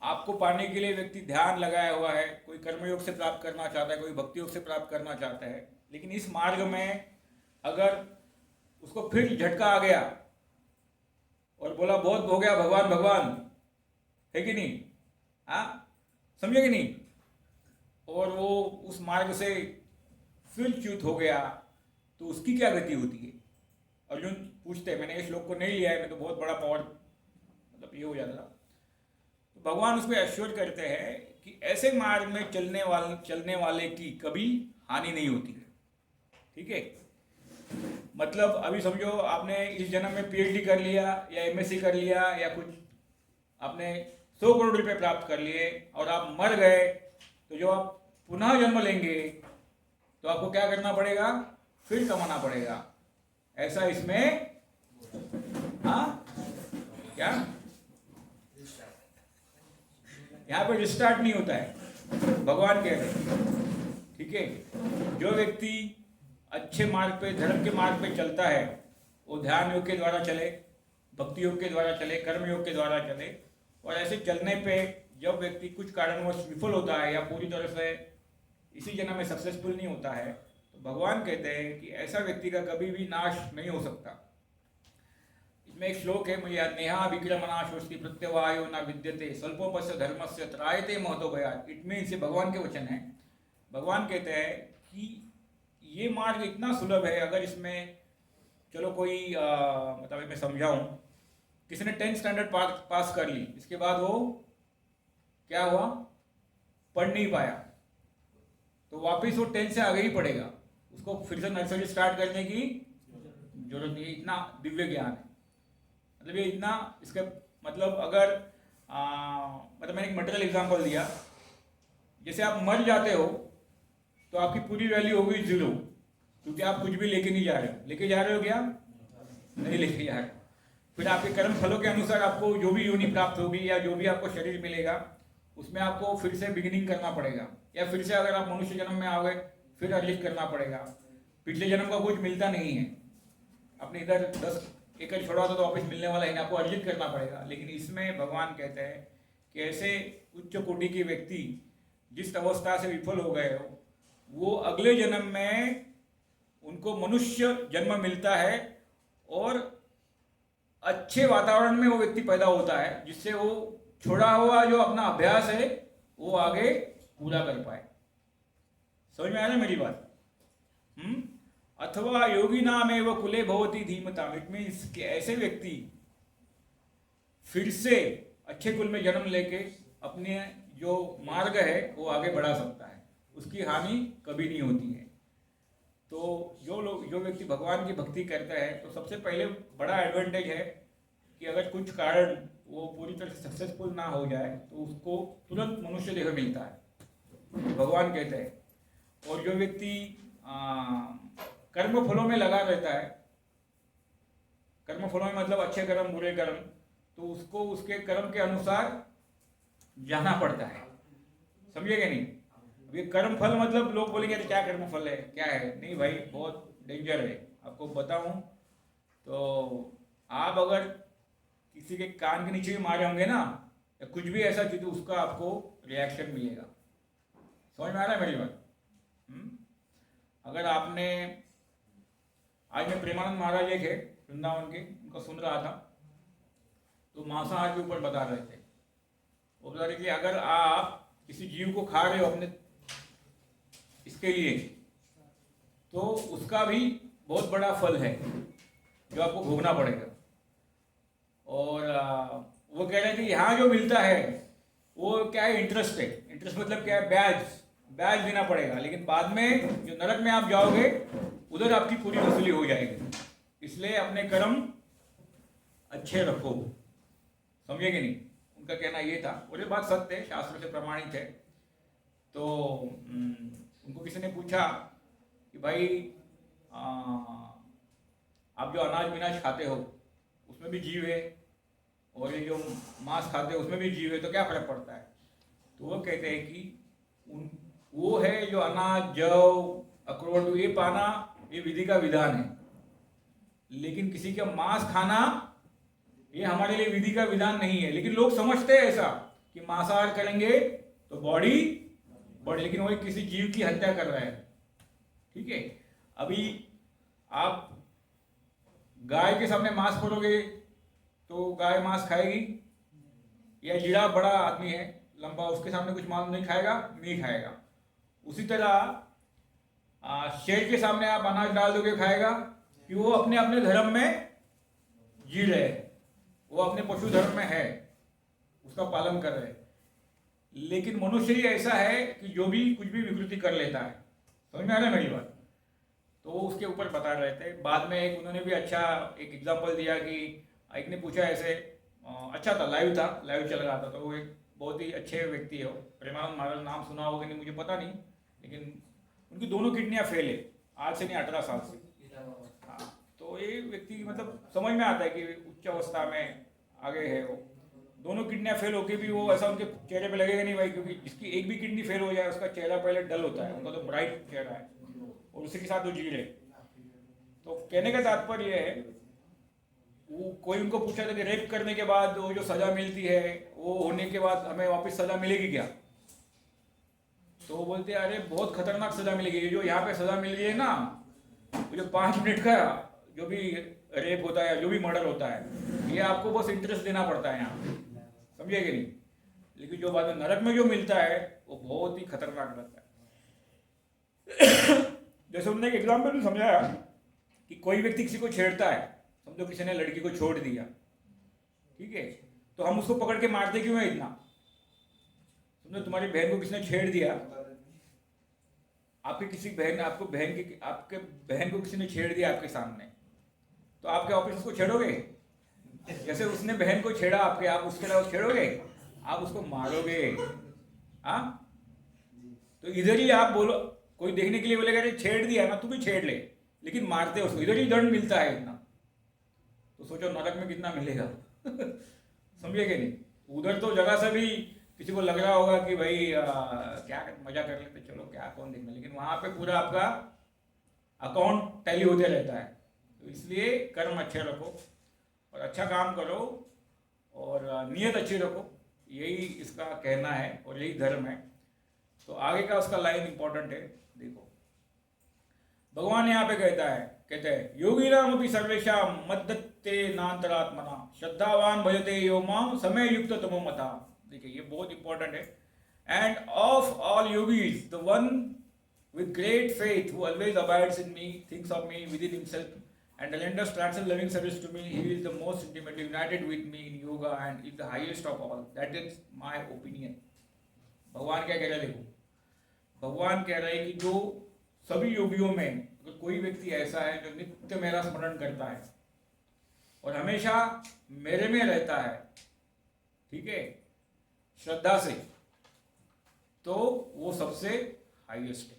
आपको पाने के लिए व्यक्ति ध्यान लगाया हुआ है, कोई कर्मयोग से प्राप्त करना चाहता है, कोई भक्ति योग से प्राप्त करना चाहता है, लेकिन इस मार्ग में अगर उसको फिर झटका आ गया और बोला बहुत हो गया भगवान भगवान, है कि नहीं? हाँ, समझे कि नहीं? और वो उस मार्ग से फिर च्युत हो गया तो उसकी क्या गति होती है? अर्जुन पूछते हैं, मैंने इस श्लोक को नहीं लिया है, मैं तो बहुत बड़ा पावर मतलब ये हो जाता। तो भगवान उसको एश्योर करते हैं कि ऐसे मार्ग में चलने वाले की कभी हानि नहीं होती है, ठीक है? मतलब अभी समझो आपने इस जन्म में पीएचडी कर लिया या एमएससी कर लिया या कुछ आपने 100 करोड़ रुपए प्राप्त कर लिए और आप मर गए, तो जो आप पुनः जन्म लेंगे तो आपको क्या करना पड़ेगा? फिर कमाना पड़ेगा। ऐसा इसमें हाँ क्या यहाँ पे रिस्टार्ट नहीं होता है, भगवान कह रहे हैं, ठीक है? जो व्यक्ति अच्छे मार्ग पे, धर्म के मार्ग पे चलता है, वो ध्यान योग के द्वारा चले, भक्ति योग के द्वारा चले, कर्म योग के द्वारा चले, और ऐसे चलने पे जब व्यक्ति कुछ कारणवश विफल होता है या पूरी तरह से इसी जन्म में सक्सेसफुल नहीं होता है, तो भगवान कहते हैं कि ऐसा व्यक्ति का कभी भी नाश नहीं हो सकता। इसमें एक श्लोक है, मुझे याद, नेहा विक्रमनाशोस्ति प्रत्यवायो न विद्यते स्वल्पोपस्य धर्मस्य त्रायते महतो भयात्। इट मीन्स, ये भगवान के वचन है। भगवान कहते हैं कि ये मार्ग इतना सुलभ है, अगर इसमें चलो कोई मतलब मैं समझाऊं, किसी ने 10th स्टैंडर्ड पास कर ली, इसके बाद वो क्या हुआ? पढ़ नहीं पाया, तो वापस वो 10 से आगे ही पढ़ेगा, उसको फिर से नर्सरी स्टार्ट करने की जरूरत नहीं है। इतना दिव्य ज्ञान है, मतलब ये इतना, इसका मतलब अगर मतलब मैंने एक मटेरियल एग्जांपल दिया, जैसे आप मर जाते हो तो आपकी पूरी वैल्यू होगी 0, क्योंकि आप कुछ भी लेके नहीं जा रहे हो। लेके जा रहे हो क्या? नहीं लेके जा रहे हो। फिर आपके कर्म फलों के अनुसार आपको जो भी योनि प्राप्त होगी या जो भी आपको शरीर मिलेगा, उसमें आपको फिर से बिगिनिंग करना पड़ेगा, या फिर से अगर आप मनुष्य जन्म में आ गए फिर अर्जित करना पड़ेगा। पिछले जन्म का कुछ मिलता नहीं है, आपने इधर 10 एकड़ छोड़ा था तो वापस मिलने वाला है, आपको अर्जित करना पड़ेगा। लेकिन इसमें भगवान कहते हैं कि ऐसे उच्च कोटि के व्यक्ति जिस अवस्था से विफल हो गए हो, वो अगले जन्म में उनको मनुष्य जन्म मिलता है और अच्छे वातावरण में वो व्यक्ति पैदा होता है, जिससे वो छोड़ा हुआ जो अपना अभ्यास है वो आगे पूरा कर पाए। समझ में आया ना मेरी बात? अथवा योगी नाम एवं कुले भवती धीमताम। इट मीन्स कि ऐसे व्यक्ति फिर से अच्छे कुल में जन्म लेके अपने जो मार्ग है वो आगे बढ़ा सकता है, उसकी हानि कभी नहीं होती है। तो जो व्यक्ति भगवान की भक्ति करता है, तो सबसे पहले बड़ा एडवांटेज है कि अगर कुछ कारण वो पूरी तरह से सक्सेसफुल ना हो जाए तो उसको तुरंत मनुष्य देह मिलता है। भगवान कहते हैं। और जो व्यक्ति कर्म फलों में लगा रहता है, कर्म फलों में मतलब अच्छे कर्म बुरे कर्म, तो उसको उसके कर्म के अनुसार जाना पड़ता है। समझेगा नहीं? अब ये कर्म फल मतलब लोग बोलेंगे अरे क्या कर्म फल है, क्या है? नहीं भाई, बहुत डेंजर है। आपको बताऊं तो आप अगर किसी के कान के नीचे भी मारे होंगे ना, या कुछ भी ऐसा चीज, तो उसका आपको रिएक्शन मिलेगा। समझ में आ रहा है मेरी बात? अगर आपने, आज मैं प्रेमानंद महाराज एक है वृंदावन के, उनका सुन रहा था, तो मांसाहार के ऊपर बता रहे थे। वो बता रहे कि अगर आप किसी जीव को खा रहे हो अपने इसके लिए, तो उसका भी बहुत बड़ा फल है जो आपको भोगना पड़ेगा। और वो कह रहे थे यहाँ जो मिलता है वो क्या है, इंटरेस्ट है। इंटरेस्ट मतलब क्या है, ब्याज देना पड़ेगा, लेकिन बाद में जो नरक में आप जाओगे उधर आपकी पूरी वसूली हो जाएगी। इसलिए अपने कर्म अच्छे रखो। समझे कि नहीं? उनका कहना ये था, और ये बात सत्य है, शास्त्र से प्रमाणित है। तो उनको किसी ने पूछा कि भाई आप जो अनाज विनाज खाते हो उसमें भी जीव है, और ये जो मांस खाते हो उसमें भी जीव है, तो क्या फर्क पड़ता है? तो वो कहते हैं कि वो है जो अनाज, जौ, अखरोट ये पाना, ये विधि का विधान है, लेकिन किसी का मांस खाना ये हमारे लिए विधि का विधान नहीं है। लेकिन लोग समझते हैं ऐसा कि मांसाहार करेंगे तो बॉडी, लेकिन वही किसी जीव की हत्या कर रहा है। ठीक है? अभी आप गाय के सामने मांस फोड़ोगे तो गाय मांस खाएगी? या जिराफ बड़ा आदमी है लंबा, उसके सामने कुछ मांस नहीं खाएगा? नहीं खाएगा। उसी तरह शेर के सामने आप अनाज डाल दोगे, खाएगा? कि वो अपने अपने धर्म में जी रहे हैं, वो अपने पशु धर्म में है, उसका पालन कर रहे हैं। लेकिन मनुष्य ही ऐसा है कि जो भी कुछ भी विकृति कर लेता है। समझ में आ रहा है मेरी बात? तो वो उसके ऊपर बता रहे थे। बाद में एक उन्होंने भी अच्छा एक एग्जांपल दिया कि एक ने पूछा ऐसे, अच्छा था, लाइव चल रहा था, तो वो एक बहुत ही अच्छे व्यक्ति है, प्रेमानंद महाराज, नाम सुना होगा नहीं मुझे पता नहीं, लेकिन उनकी दोनों किडनियां फेल है आज से नहीं, 18 साल से। हाँ, तो ये व्यक्ति मतलब समझ में आता है कि उच्च अवस्था में आगे है वो। दोनों किडनियां फेल होके भी वो ऐसा उनके चेहरे पे लगेगा नहीं भाई, क्योंकि जिसकी एक भी किडनी फेल हो जाए उसका चेहरा पहले डल होता है, उनका तो ब्राइट चेहरा है, और उसी के साथ वो जी रहे। तो कहने का तात्पर्य है, वो कोई उनको पूछा था कि रेप करने के बाद वो जो सजा मिलती है, वो होने के बाद हमें वापस सजा मिलेगी क्या? तो वो बोलते हैं अरे बहुत खतरनाक सजा मिलेगी। जो यहाँ पे सजा मिल रही है ना, वो जो 5 मिनट का जो भी रेप होता है, जो भी मर्डर होता है, ये आपको बस इंटरेस्ट देना पड़ता है यहाँ, समझे कि नहीं? लेकिन जो बाद में नरक में जो मिलता है वो बहुत ही खतरनाक रहता है। जैसे उन्होंने एक एग्जाम्पल भी समझाया कि कोई व्यक्ति किसी को छेड़ता है, समझो किसी ने लड़की को छोड़ दिया, ठीक है, तो हम उसको पकड़ के मारते क्यों है इतना? समझो तुम्हारी बहन को किसी ने छेड़ दिया, आपकी किसी बहन, आपके बहन को किसी ने छेड़ दिया आपके सामने, तो आप क्या वापस उसको छेड़ोगे? जैसे उसने बहन को छेड़ा आपके, आप उसके अलावा छेड़ोगे? आप उसको मारोगे। हाँ, तो इधर ही आप बोलो, कोई देखने के लिए बोलेगा अरे छेड़ दिया ना, तू भी छेड़ ले, लेकिन मारते उसको, इधर ही दंड मिलता है इतना। तो सोचो नरक में कितना मिलेगा। समझे कि नहीं? उधर तो जगह से भी किसी को लग रहा होगा कि भाई क्या मजा कर लेते, चलो क्या कौन देखना, लेकिन वहां पे पूरा आपका अकाउंट टैली होते रहता है। तो इसलिए कर्म अच्छे रखो और अच्छा काम करो और नियत अच्छी रखो, यही इसका कहना है और यही धर्म है। तो आगे का उसका लाइन इंपॉर्टेंट है, देखो भगवान यहाँ पे कहते हैं योगी राम अपनी सर्वेशा मद्दत्ते नान्तरात्मना श्रद्धावान भजते यो माम समय युक्त तमो मता। देखिए ये बहुत इंपॉर्टेंट है। End of all yogis the one with great faith who always abides in me, thinks of me within himself, and renders transcendent loving service to me, he is the most intimately united with me in yoga and is the highest of all. That is my opinion. भगवान क्या कह रहे हैं? देखो भगवान कह रहे हैं कि जो सभी योगियों में अगर कोई व्यक्ति ऐसा है जो नित्य मेरा स्मरण करता है और हमेशा मेरे में रहता है, ठीक है, श्रद्धा से, तो वो सबसे हाईएस्ट है।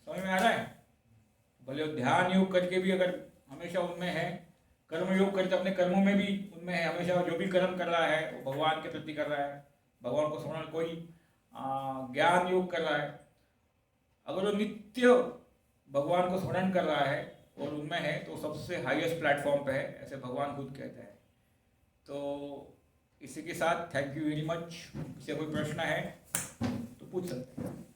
समझ में आ रहा है? भले ध्यान योग करके भी अगर हमेशा उनमें है, कर्म योग करके अपने कर्मों में भी उनमें है, हमेशा जो भी कर्म कर रहा है वो भगवान के प्रति कर रहा है, भगवान को स्मरण, कोई ज्ञान योग कर रहा है, अगर वो नित्य भगवान को स्मरण कर रहा है और उनमें है तो सबसे हाईएस्ट प्लेटफॉर्म पे है, ऐसे भगवान खुद कहते हैं। तो इसी के साथ थैंक यू वेरी मच। किसी कोई प्रश्न है तो पूछ सकते हैं।